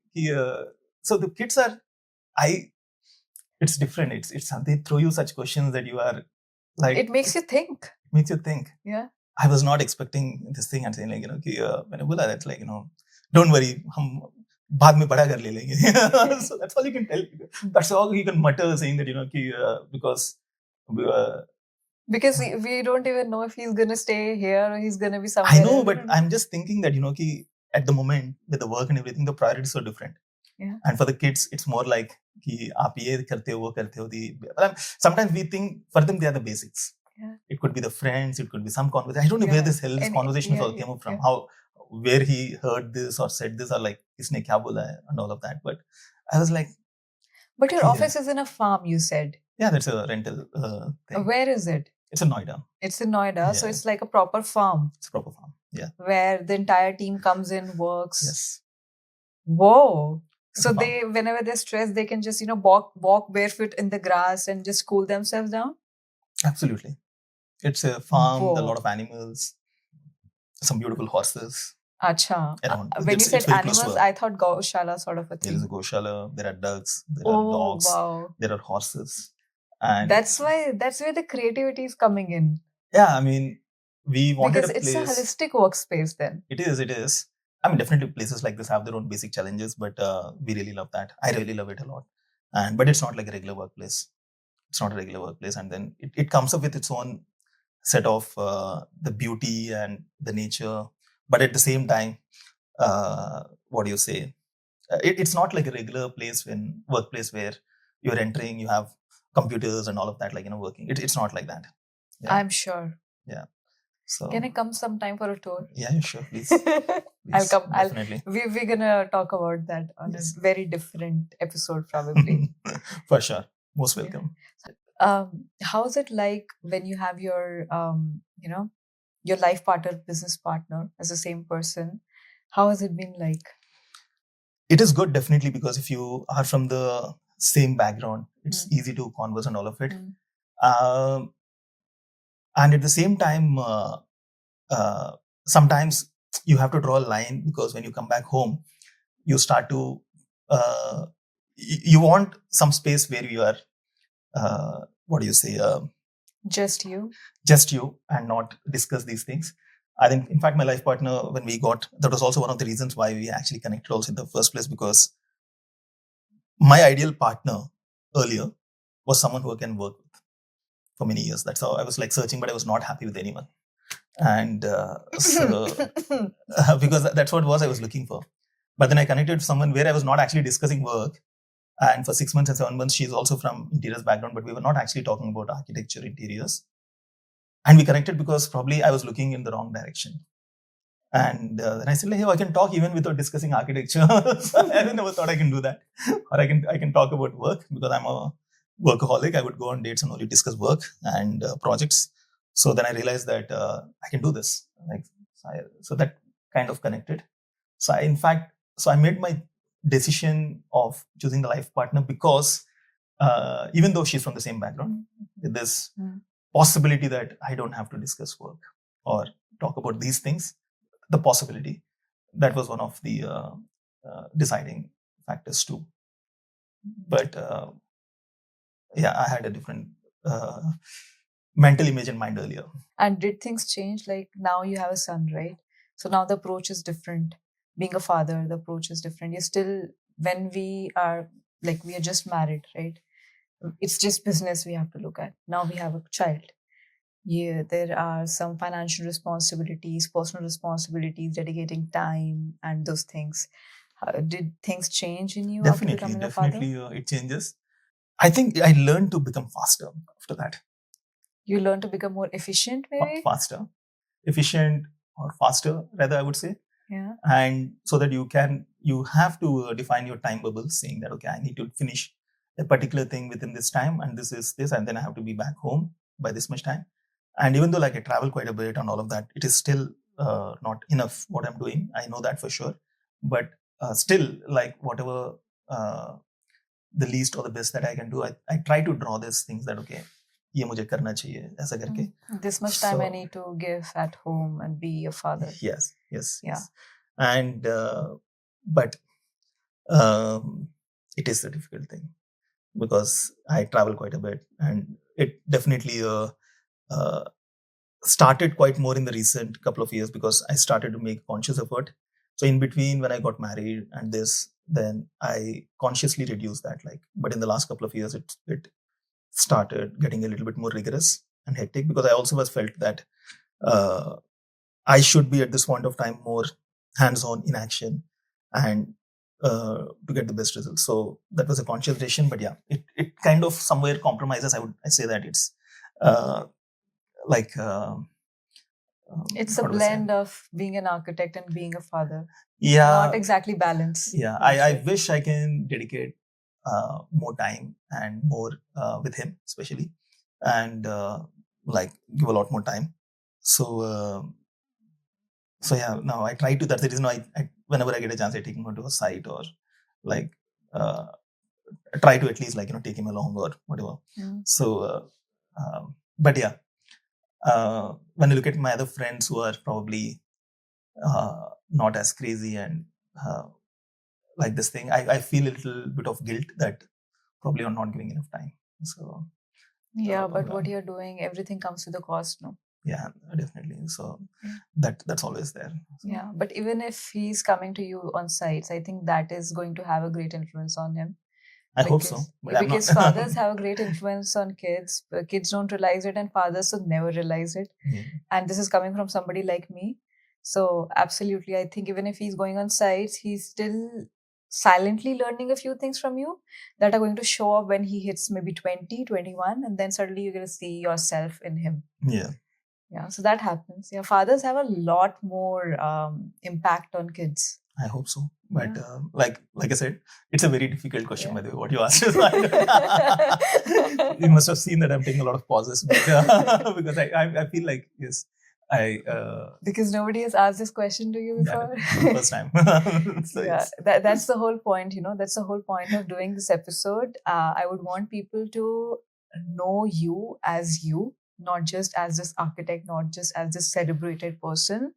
so the kids are, it's different. It's they throw you such questions that you are like. It makes you think. Yeah. I was not expecting this thing and saying like, मैंने बोला that's like, don't worry, हम बाद में बड़ा कर ले लेंगे. So that's all you can tell. That's all you can mutter, saying that, because we don't even know if he's going to stay here or he's going to be somewhere. I know, but I'm just thinking that, at the moment with the work and everything, the priorities are different. Yeah. And for the kids, it's more like, कि आप ये करते हो, वो करते हो. Sometimes we think for them, they are the basics. Yeah. It could be the friends, it could be some conversation. I don't know where this conversation came up from, where he heard this or said this or like, इसने क्या बोला है and all of that. But I was like. But your office is in a farm, you said. Yeah, that's a rental thing. Where is it? It's in Noida. It's in Noida, so it's like a proper farm. It's a proper farm, yeah. Where the entire team comes in, works. Yes. Whoa. So they, whenever they're stressed, they can just, walk barefoot in the grass and just cool themselves down? Absolutely. It's a farm with a lot of animals, some beautiful horses. Acha. When you said animals, I thought Gaushala sort of a thing. There is a Gaushala, there are ducks, there are dogs, there are horses. And that's where the creativity is coming in. Yeah, I mean, we wanted because a place. It's a holistic workspace then. It is. I mean, definitely places like this have their own basic challenges, but we really love that. I really love it a lot. But it's not like a regular workplace. It's not a regular workplace. And then it comes up with its own set of the beauty and the nature. But at the same time, what do you say? It's not like a regular workplace where you're entering, you have computers and all of that, working. It's not like that. Yeah. I'm sure. Yeah. So can I come sometime for a tour? Yeah, sure, please. I'll come. Definitely. We're gonna talk about that on a very different episode, probably. For sure. Most welcome. Yeah. How's it like when you have your, your life partner, business partner as the same person? How has it been like? It is good, definitely, because if you are from the same background, it's easy to converse and all of it. And at the same time, sometimes you have to draw a line, because when you come back home, you start to, you want some space where you are, what do you say? Just you, and not discuss these things. I think, in fact, my life partner, when we got, that was also one of the reasons why we actually connected also in the first place, because my ideal partner earlier was someone who I can work with for many years. That's how I was like searching, but I was not happy with anyone. And because that's what I was looking for. But then I connected with someone where I was not actually discussing work. And for 6 months and 7 months, she's also from interiors background, but we were not actually talking about architecture, interiors. And we connected because probably I was looking in the wrong direction. And then I said, hey, I can talk even without discussing architecture. So I never thought I can do that. Or I can talk about work, because I'm a workaholic. I would go on dates and only discuss work and projects. So then I realized that I can do this. So that kind of connected. So I made my decision of choosing the life partner because even though she's from the same background, with this possibility that I don't have to discuss work or talk about these things, the possibility, that was one of the deciding factors too. But yeah, I had a different mental image in mind earlier. And did things change? Like now you have a son, right? So now the approach is different. Being a father, the approach is different. You're still, when we are just married, right? It's just business we have to look at. Now we have a child. Yeah, there are some financial responsibilities, personal responsibilities, dedicating time, and those things. Did things change in you after becoming a father? Definitely, it changes. I think I learned to become faster after that. You learn to become more efficient, maybe? Faster. Efficient or faster, rather, I would say. Yeah. And so that you have to define your time bubble, saying that, okay, I need to finish a particular thing within this time, and this is this, and then I have to be back home by this much time. And even though like I travel quite a bit and all of that, it is still not enough what I'm doing. I know that for sure. But still, like whatever the least or the best that I can do, I try to draw these things that, okay, ये मुझे करना चाहिए ऐसा करके. This much time I need to give at home and be a father. Yes. Yeah. And but it is a difficult thing because I travel quite a bit, and it definitely started quite more in the recent couple of years because I started to make conscious effort. So in between when I got married and this, then I consciously reduced that. But in the last couple of years, it started getting a little bit more rigorous and hectic because I also was felt that I should be at this point of time more hands-on in action and to get the best results. So that was a conscious decision, but yeah, it kind of somewhere compromises. I say that it's it's a blend of being an architect and being a father. Yeah, not exactly balance. Yeah, I wish I can dedicate more time and more with him, especially, and give a lot more time. So yeah, now I try to. That's the reason I whenever I get a chance, I take him onto a site or try to at least take him along or whatever. So, but yeah, when I look at my other friends who are probably not as crazy and like this thing, I feel a little bit of guilt that probably I'm not giving enough time. So yeah, but what you're doing, everything comes with a cost, no? Yeah, definitely. So that's always there. So. Yeah, but even if he's coming to you on sites, I think that is going to have a great influence on him. I hope so. Because fathers have a great influence on kids. Kids don't realize it, and fathers should never realize it. Yeah. And this is coming from somebody like me. So absolutely, I think even if he's going on sites, he's still silently learning a few things from you that are going to show up when he hits maybe 20, 21, and then suddenly you're going to see yourself in him. Yeah, so that happens. Yeah, fathers have a lot more impact on kids. I hope so. But like I said, it's a very difficult question, by the way, what you asked. You must have seen that I'm taking a lot of pauses because I feel like, yes, because nobody has asked this question to you before. Yeah, first time. So yeah, that's the whole point, that's the whole point of doing this episode. I would want people to know you as you, not just as this architect, not just as this celebrated person,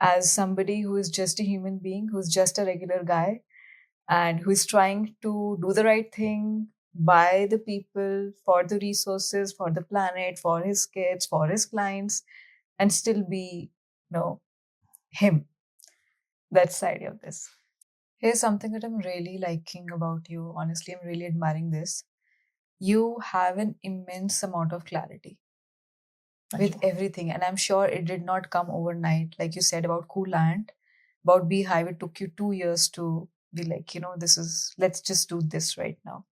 as somebody who is just a human being, who's just a regular guy, and who is trying to do the right thing by the people, for the resources, for the planet, for his kids, for his clients, and still be, him. That's the idea of this. Here's something that I'm really liking about you. Honestly, I'm really admiring this. You have an immense amount of clarity with everything. And I'm sure it did not come overnight. Like you said about CoolAnt, about Beehive, it took you 2 years to be like, let's just do this right now.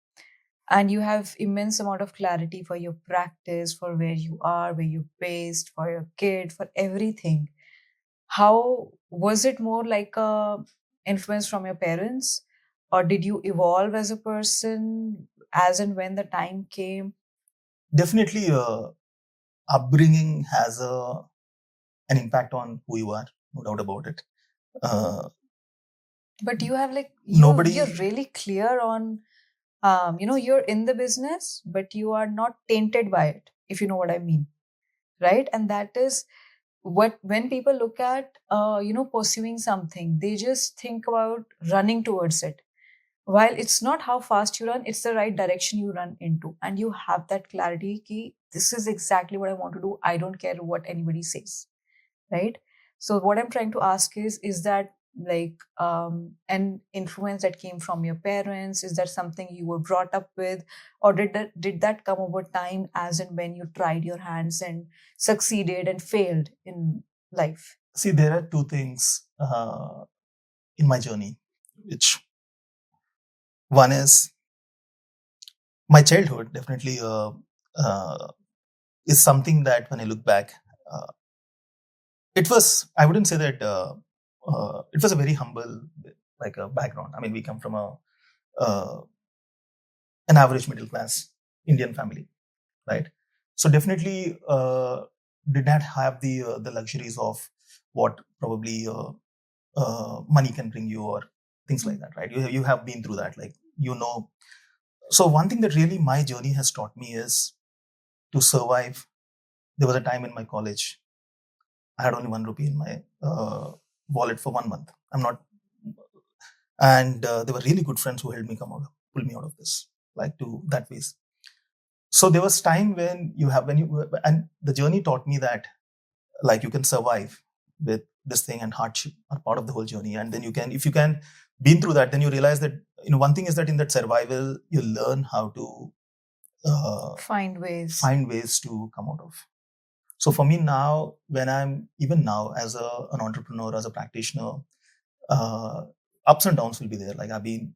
And you have immense amount of clarity for your practice, for where you are, where you're based, for your kid, for everything. How was it more like a influence from your parents, or did you evolve as a person as and when the time came? Definitely, upbringing has an impact on who you are, no doubt about it. But you have you're really clear on you're in the business, but you are not tainted by it, if you know what I mean, right? And that is what, when people look at pursuing something, they just think about running towards it. While it's not how fast you run, it's the right direction you run into, and you have that clarity ki this is exactly what I want to do. I don't care what anybody says, right? So what I'm trying to ask is that like an influence that came from your parents? Is that something you were brought up with, or did that come over time, as and when you tried your hands and succeeded and failed in life? See, there are two things in my journey, which one is my childhood definitely uh, is something that when I look back, uh, it was, I wouldn't say that it was a very humble like a background. I mean, we come from uh, an average middle class Indian family, right? So definitely did not have the luxuries of what probably money can bring you or things like that, right? You have been through that, like So one thing that really my journey has taught me is to survive. There was a time in my college I had only 1 rupee in my wallet for 1 month. I'm not, and there were really good friends who helped me pull me out of this, like to that phase. So there was time and the journey taught me that like you can survive with this thing, and hardship are part of the whole journey. And then if you can been through that, then you realize that one thing is that in that survival you learn how to Find ways. find ways to come out of. So for me now, when I'm even now as an entrepreneur, as a practitioner, ups and downs will be there. Like I've been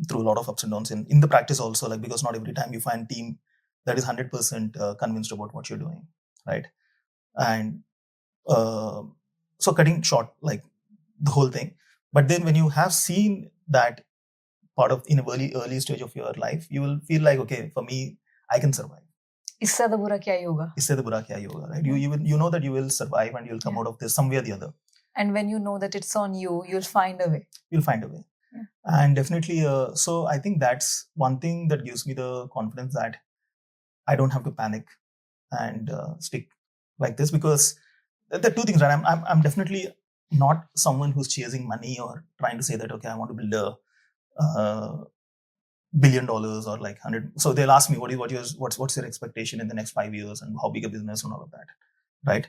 through a lot of ups and downs in the practice also, like because not every time you find team that is 100% convinced about what you're doing, right? And so cutting short like the whole thing. But then when you have seen that part of in a early stage of your life, you will feel like, okay, for me, I can survive. Isse zyada bura kya hi hoga? Isse zyada bura kya hi hoga, right? You know that you will survive and you'll come out of this some way or the other. And when you know that it's on you, you'll find a way. You'll find a way. Yeah. And definitely, so I think that's one thing that gives me the confidence that I don't have to panic and stick like this, because there are two things, right? I'm definitely not someone who's chasing money or trying to say that, okay, I want to build a $1 billion or like 100. So they'll ask me, what's your expectation in the next 5 years and how big a business and all of that, right?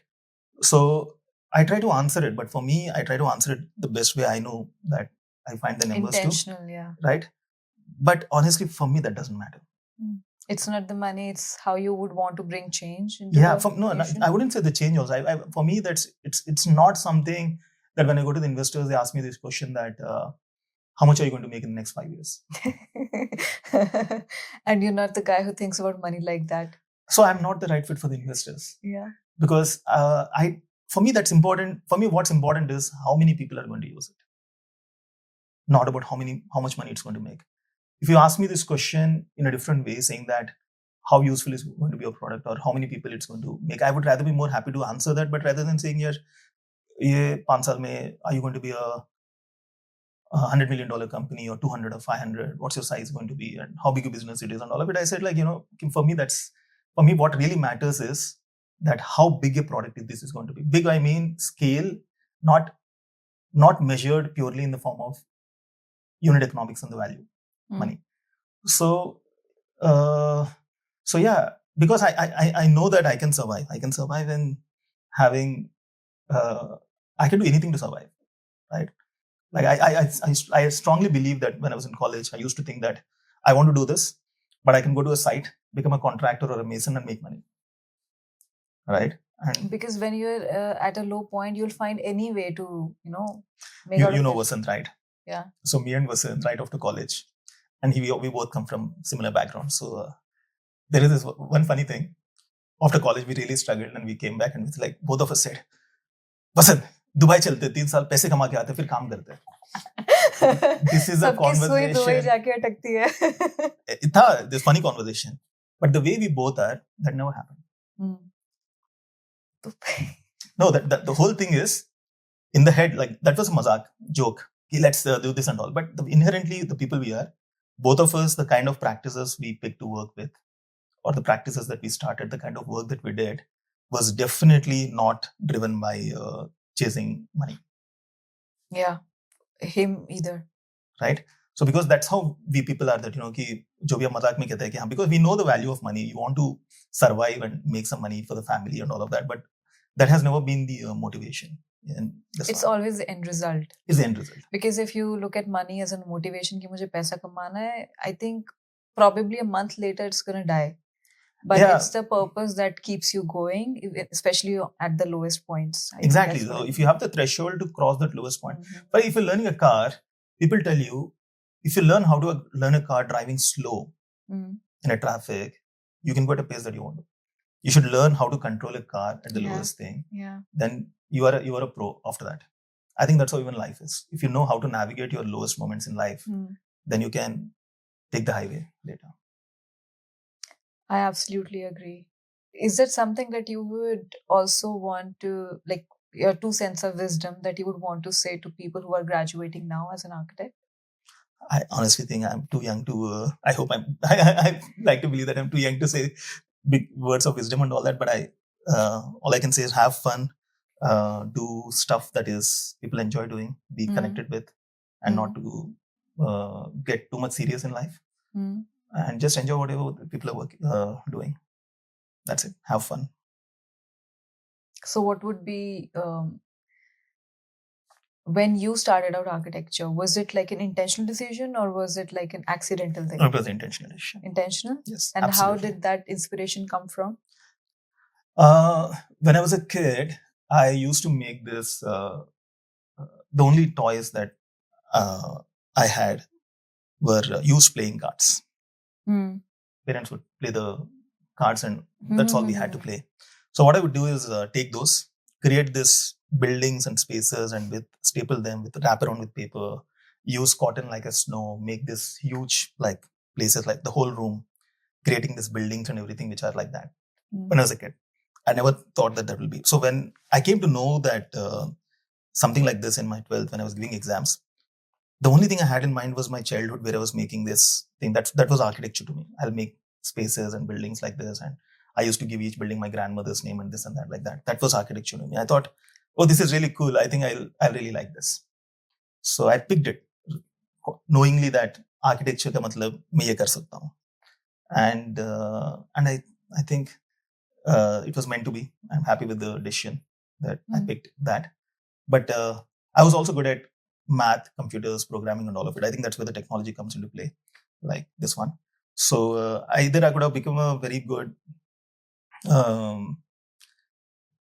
So I try to answer it, but for me, I try to answer it the best way I know that I find the numbers intentional, yeah, right? But honestly, for me, that doesn't matter. It's not the money; it's how you would want to bring change. I wouldn't say the change also. For me, it's not something that when I go to the investors, they ask me this question that how much are you going to make in the next 5 years? And you're not the guy who thinks about money like that. So I'm not the right fit for the investors. Yeah. Because for me, that's important. For me, what's important is how many people are going to use it, not about how much money it's going to make. If you ask me this question in a different way, saying that how useful is going to be a product or how many people it's going to make, I would rather be more happy to answer that. But rather than saying, yeah, ye 5 saal mein, are you going to be a $100 million company or 200 or 500? What's your size going to be and how big a business it is and all of it? I said, like, for me, what really matters is that how big a product this is going to be. Big, I mean scale, not measured purely in the form of unit economics and the value, money. So yeah, because I know that I can survive. I can survive in having, I can do anything to survive, right? Like I strongly believe that when I was in college, I used to think that I want to do this, but I can go to a site, become a contractor or a mason and make money, right? And because when you're at a low point, you'll find any way to, make Vasant, right? Yeah. So me and Vasant, right after college, and we both come from similar backgrounds. So there is this one funny thing. After college, we really struggled and we came back and it's like both of us said, Vasant, Dubai चलते 3 साल पैसे कमा के आते फिर काम करते. This is a conversation. Dubai जाके अटकती है. था this funny conversation, but the way we both are, that never happened. No, that the whole thing is in the head, like that was a mazak joke. Let's do this and all, but inherently the people we are, both of us, the kind of practices we picked to work with, or the practices that we started, the kind of work that we did, was definitely not driven by chasing money. Yeah, him either. Right? So because that's how we people are, that कि जो भी हम मजाक में कहते हैं कि हाँ, because we know the value of money, you want to survive and make some money for the family and all of that, but that has never been the motivation. And it's always the end result. It's the end result. Because if you look at money as a motivation कि मुझे पैसा कमाना है, I think probably a month later it's gonna die. But it's the purpose that keeps you going, especially at the lowest points. Exactly. So if you have the threshold to cross that lowest point, but if you're learning a car, people tell you, if you learn how to learn a car driving slow in a traffic, you can go at a pace that you want to. You should learn how to control a car at the lowest thing. Yeah. Then you are a pro after that. I think that's how even life is. If you know how to navigate your lowest moments in life, then you can take the highway later. I absolutely agree. Is that something that you would also want to, like, your 2 cents of wisdom that you would want to say to people who are graduating now as an architect? I honestly think I'm too young to, I like to believe that I'm too young to say big words of wisdom and all that, but all I can say is have fun, do stuff that is people enjoy doing, be connected with, and not to get too much serious in life. And just enjoy whatever people are doing. That's it. Have fun. So what would be, when you started out architecture, was it like an intentional decision or was it like an accidental thing? It was an intentional decision. Intentional? Yes. And absolutely. How did that inspiration come from? When I was a kid, I used to make this, the only toys that I had were used playing cards. Parents would play the cards and that's all we had to play. So what I would do is take those, create this buildings and spaces and staple them, wrap around with paper, use cotton like a snow, make this huge like places like the whole room, creating these buildings and everything which are like that. When I was a kid, I never thought that will be. So when I came to know that something like this in my 12th, when I was giving exams, the only thing I had in mind was my childhood where I was making this thing. That was architecture to me. I'll make spaces and buildings like this. And I used to give each building my grandmother's name and this and that like that. That was architecture to me. I thought, oh, this is really cool. I think I'll really like this. So I picked it, knowingly that architecture ka matlab main ye kar sakta hu. And I think it was meant to be. I'm happy with the decision that I picked that. But I was also good at math, computers, programming, and all of it. I think that's where the technology comes into play, like this one. So either I could have become a very good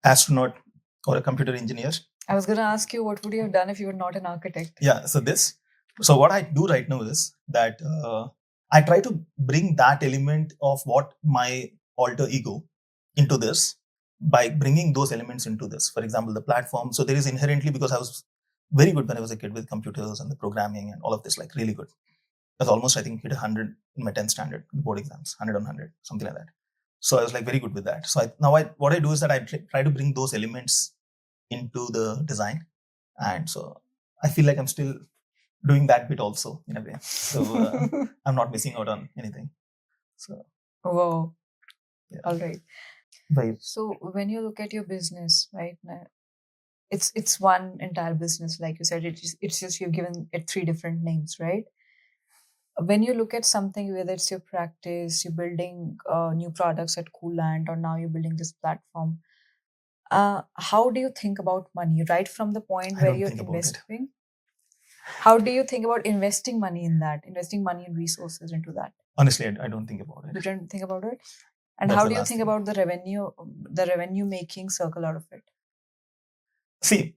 astronaut or a computer engineer. I was going to ask you, what would you have done if you were not an architect? Yeah, so what I do right now is that I try to bring that element of what my alter ego into this by bringing those elements into this. For example, the platform. So there is inherently, because I was very good when I was a kid with computers and the programming and all of this, like really good. I was almost, I think, hit 100 in my 10th standard board exams, 100 on 100, something like that. So I was like very good with that. So what I do is that I try to bring those elements into the design. And so I feel like I'm still doing that bit also in a way. So I'm not missing out on anything. So. Wow. Yeah. All right. Right. So when you look at your business right now, it's one entire business, like you said. It's just you've given it 3 different names, right? When you look at something, whether it's your practice, you're building new products at CoolAnt, or now you're building this platform, how do you think about money right from the point where you're investing? How do you think about investing money in that, investing money and resources into that? Honestly, I don't think about it. You don't think about it? And how do you think about the revenue making circle out of it? See,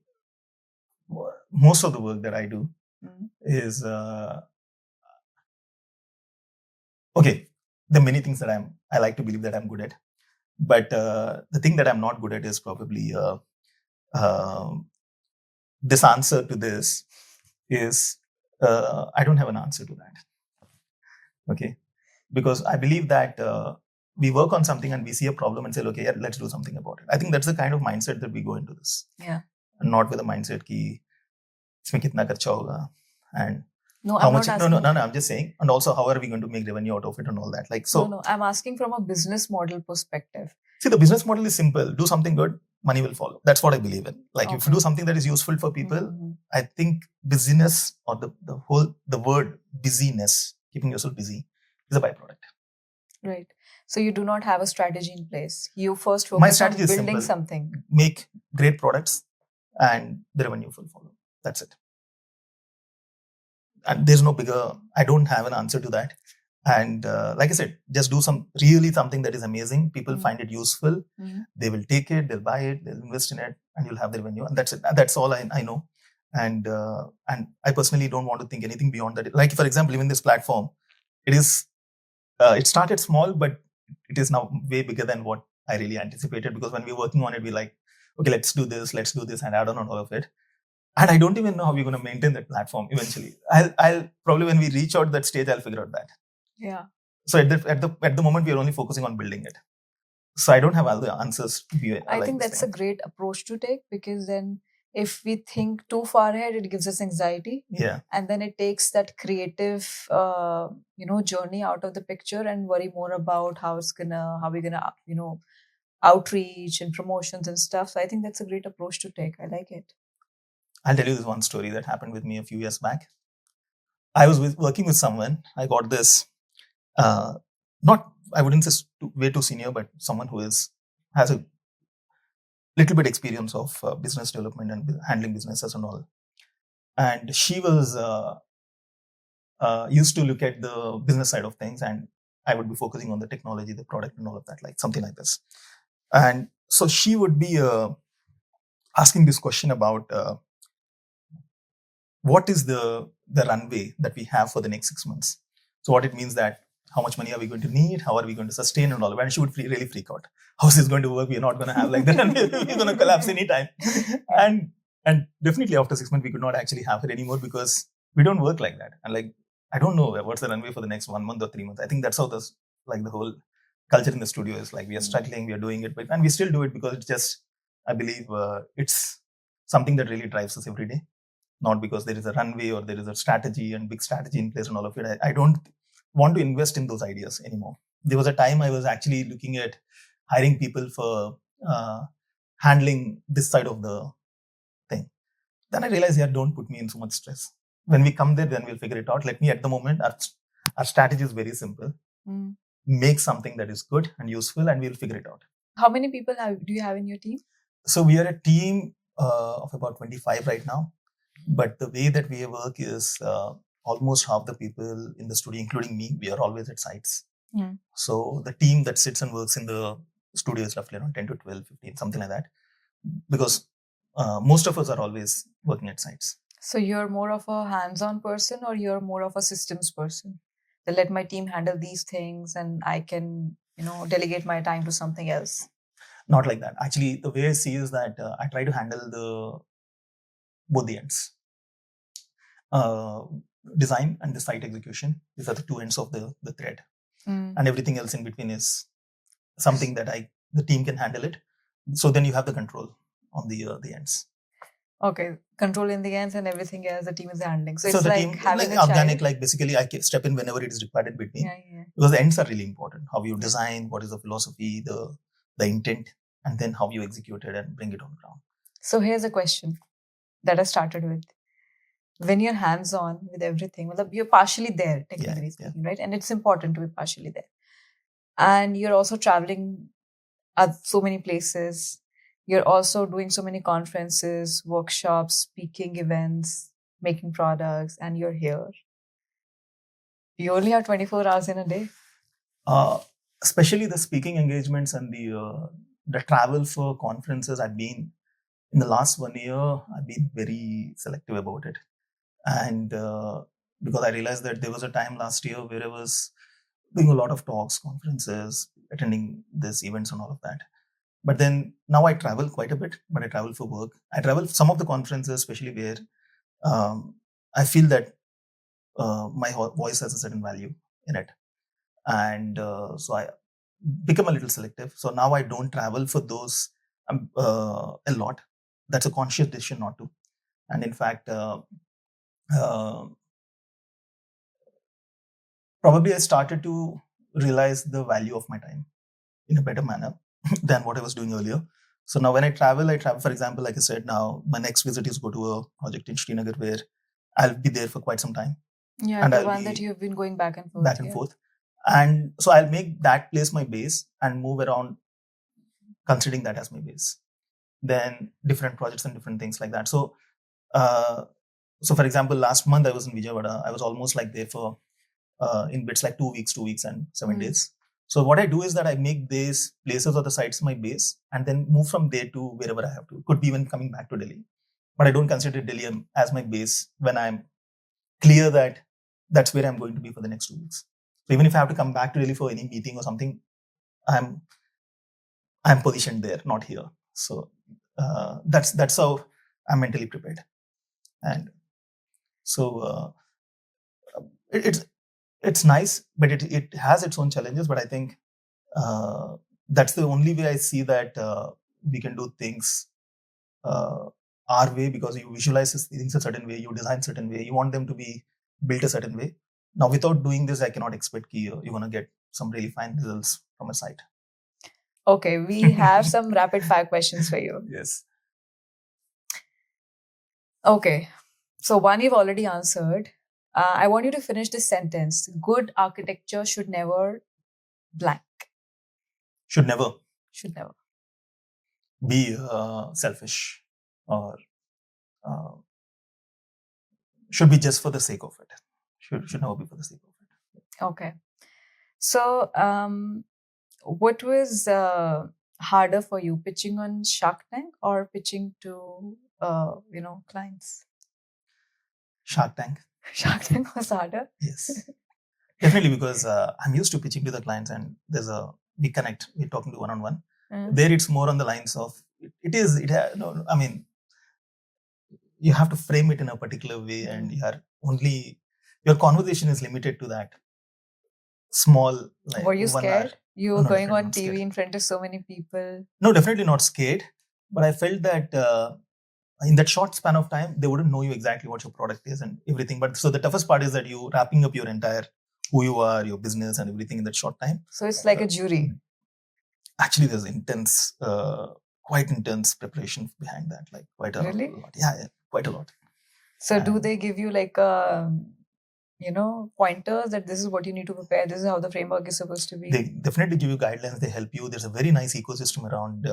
most of the work that I do is okay. There are many things that I like to believe that I'm good at, but the thing that I'm not good at is probably this answer to this is I don't have an answer to that. Okay, because I believe that we work on something and we see a problem and say, okay, yeah, let's do something about it. I think that's the kind of mindset that we go into this. Yeah. And not with a mindset ki isme kitna kharcha hoga and No, How I'm much? not No, asking. I'm just saying. And also, how are we going to make revenue out of it and all that? Like, so. No, I'm asking from a business model perspective. See, the business model is simple. Do something good, money will follow. That's what I believe in. Like, if you do Okay. something that is useful for people, Mhm. I think busyness or the word busyness, keeping yourself busy, is a byproduct. Right. So you do not have a strategy in place. You first My focus strategy on is building simple. something. Make great products and the revenue will follow. That's it. And there's no bigger, I don't have an answer to that. And like I said, just do something that is amazing. People find it useful. They will take it, they'll buy it, they'll invest in it, and you'll have the revenue. And that's it. That's all I know. And I personally don't want to think anything beyond that. Like, for example, even this platform, it started small, but it is now way bigger than what I really anticipated. Because when we were working on it, we like, okay, let's do this, and add on all of it. And I don't even know how we're going to maintain that platform eventually. I'll probably, when we reach out that stage, I'll figure out that. Yeah. So at the moment, we are only focusing on building it. So I don't have all the answers to be. I think that's a great approach to take, because then if we think too far ahead, it gives us anxiety. Yeah. And then it takes that creative, journey out of the picture, and worry more about how we're gonna, outreach and promotions and stuff. So I think that's a great approach to take. I like it. I'll tell you this one story that happened with me a few years back. I was working with someone. I got this, not, I wouldn't say way too senior, but someone who has a little bit experience of business development and handling businesses and all. And she was used to look at the business side of things, and I would be focusing on the technology, the product, and all of that, like something like this. And so she would be asking this question about what is the runway that we have for the next 6 months. So what it means that how much money are we going to need? How are we going to sustain and all of that? And she would really freak out. How's this going to work? We're not going to have like that. We're going to collapse anytime. And definitely after 6 months, we could not actually have it anymore because we don't work like that. And like, I don't know what's the runway for the next 1 month or 3 months. I think that's how the whole culture in the studio is. Like, we are struggling, we are doing it, and we still do it because it's just, I believe it's something that really drives us every day. Not because there is a runway or there is a strategy and big strategy in place and all of it. I don't want to invest in those ideas anymore. There was a time I was actually looking at hiring people for handling this side of the thing. Then I realized, yeah, don't put me in so much stress. When we come there, then we'll figure it out. Let me, at the moment, our strategy is very simple. Make something that is good and useful, and we'll figure it out. How many people do you have in your team? So we are a team of about 25 right now. But the way that we work is almost half the people in the studio, including me, we are always at sites. So the team that sits and works in the studio is roughly around 10 to 12, 15, something like that. Because most of us are always working at sites. So you're more of a hands-on person, or you're more of a systems person? To let my team handle these things and I can, delegate my time to something else. Not like that. Actually, the way I see is that I try to handle both the ends. Design and the site execution. These are the two ends of the thread. And everything else in between is something that the team can handle it. So then you have the control on the ends. Okay, control in the ends, and everything else the team is handling. So it's the like team, having like organic, like basically I step in whenever it is required in between. Yeah. Because the ends are really important. How you design, what is the philosophy, the intent, and then how you execute it and bring it on ground. So here's a question that I started with. When you're hands-on with everything, you're partially there, technically speaking, right? And it's important to be partially there. And you're also traveling at so many places. You're also doing so many conferences, workshops, speaking events, making products, and you're here. You only have 24 hours in a day. Especially the speaking engagements and the travel for conferences. I've been, in the last 1 year, I've been very selective about it. And because I realized that there was a time last year where I was doing a lot of talks, conferences, attending these events and all of that. But then now I travel quite a bit, but I travel for work. I travel some of the conferences, especially where I feel that my voice has a certain value in it. And so I become a little selective. So now I don't travel for those a lot. That's a conscious decision not to. And in fact, probably I started to realize the value of my time in a better manner than what I was doing earlier. So now when I travel, for example, like I said, now my next visit is go to a project in Srinagar where I'll be there for quite some time. Yeah, And the I'll one be that you've been going back and forth. back and forth. And so I'll make that place my base and move around considering that as my base. Then different projects and different things like that. So, so for example, last month I was in Vijayawada. I was almost like there for in bits like 2 weeks and 7 days. So what I do is that I make these places or the sites my base and then move from there to wherever I have to. Could be even coming back to Delhi, but I don't consider Delhi as my base when I'm clear that that's where I'm going to be for the next 2 weeks. So even if I have to come back to Delhi for any meeting or something, I'm positioned there, not here. So that's how I'm mentally prepared. And so it's nice, but it has its own challenges. But I think that's the only way I see that we can do things our way, because you visualize things a certain way, you design a certain way, you want them to be built a certain way. Now, without doing this, I cannot expect you're going to get some really fine results from a site. Okay, we have some rapid fire questions for you. Yes. Okay, so one you've already answered. I want you to finish this sentence. Good architecture should never blank. Should never be selfish, or should be just for the sake of it. Should never be for the sake of it. Okay. So, what was harder for you, pitching on Shark Tank or pitching to clients? Shark Tank. Shark Tank was harder. Yes, definitely, because I'm used to pitching to the clients, and we connect. We're talking to one-on-one. There, it's more on the lines of I mean, you have to frame it in a particular way, and your conversation is limited to that small. Like, were you scared? You were going on TV scared. In front of so many people. No, definitely not scared. But I felt that in that short span of time, they wouldn't know you exactly what your product is and everything. But so the toughest part is that you wrapping up your entire who you are, your business, and everything in that short time. So it's like a jury. Actually, there's quite intense preparation behind that. Like quite a lot. Yeah, quite a lot. So do they give you like pointers that this is what you need to prepare, this is how the framework is supposed to be? They definitely give you guidelines. They help you. There's a very nice ecosystem around.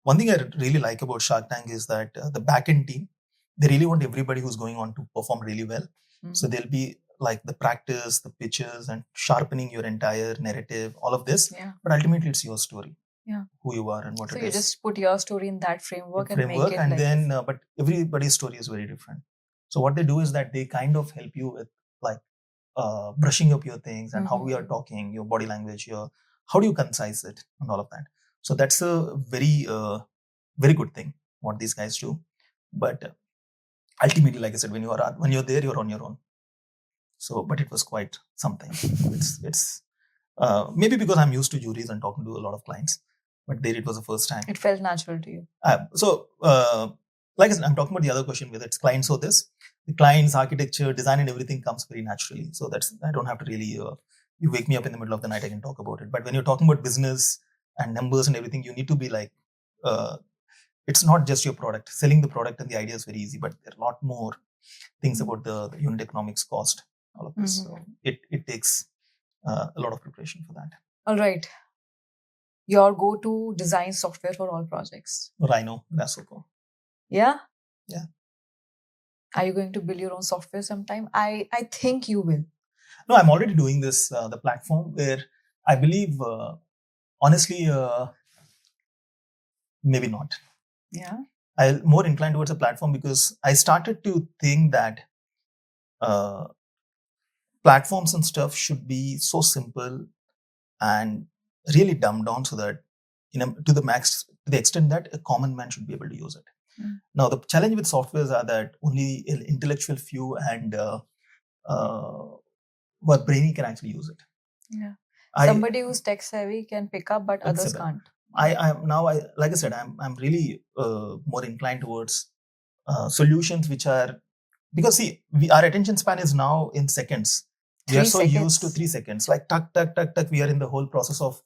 One thing I really like about Shark Tank is that the backend team, they really want everybody who's going on to perform really well. So they'll be like the practice, the pitches, and sharpening your entire narrative, all of this. Yeah. But ultimately, it's your story. Yeah. Who you are and what it is. So you just put your story in that framework and make it. And like then, but everybody's story is very different. So what they do is that they kind of help you with like brushing up your things and how you are talking, your body language, how do you concise it and all of that. So that's a very, very good thing what these guys do. But ultimately, like I said, when you're there, you're on your own. So, but it was quite something. It's maybe because I'm used to juries and talking to a lot of clients, but there it was the first time. It felt natural to you. So, like I said, I'm talking about the other question, whether it's clients or this. The clients, architecture, design, and everything comes very naturally. So I don't have to really. You wake me up in the middle of the night, I can talk about it. But when you're talking about business and numbers and everything, you need to be like. It's not just your product. Selling the product and the idea is very easy, but there are a lot more things about the unit economics, cost, all of this. So it takes a lot of preparation for that. All right. Your go-to design software for all projects? Rhino, Grasshopper. Yeah? Yeah. Are you going to build your own software sometime? I think you will. No, I'm already doing this, the platform where I believe, honestly, maybe not. Yeah. I'm more inclined towards a platform because I started to think that platforms and stuff should be so simple and really dumbed down so that to the extent that a common man should be able to use it. Now the challenge with softwares are that only an intellectual few and who are brainy can actually use it. Yeah. Somebody who's tech savvy can pick up, but others can't. Like I said, I'm really more inclined towards solutions which are, because see, our attention span is now in seconds. We are 3 so used to seconds. 3 seconds, like tuck, tuck, tuck, tuck. We are in the whole process of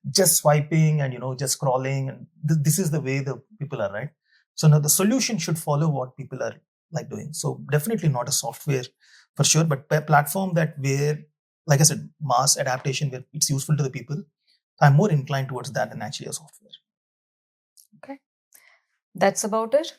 just swiping and just scrolling, and this is the way the people are, right? So now the solution should follow what people are like doing. So definitely not a software for sure, but a platform that where, like I said, mass adaptation where it's useful to the people. I'm more inclined towards that than actually a software. Okay. That's about it.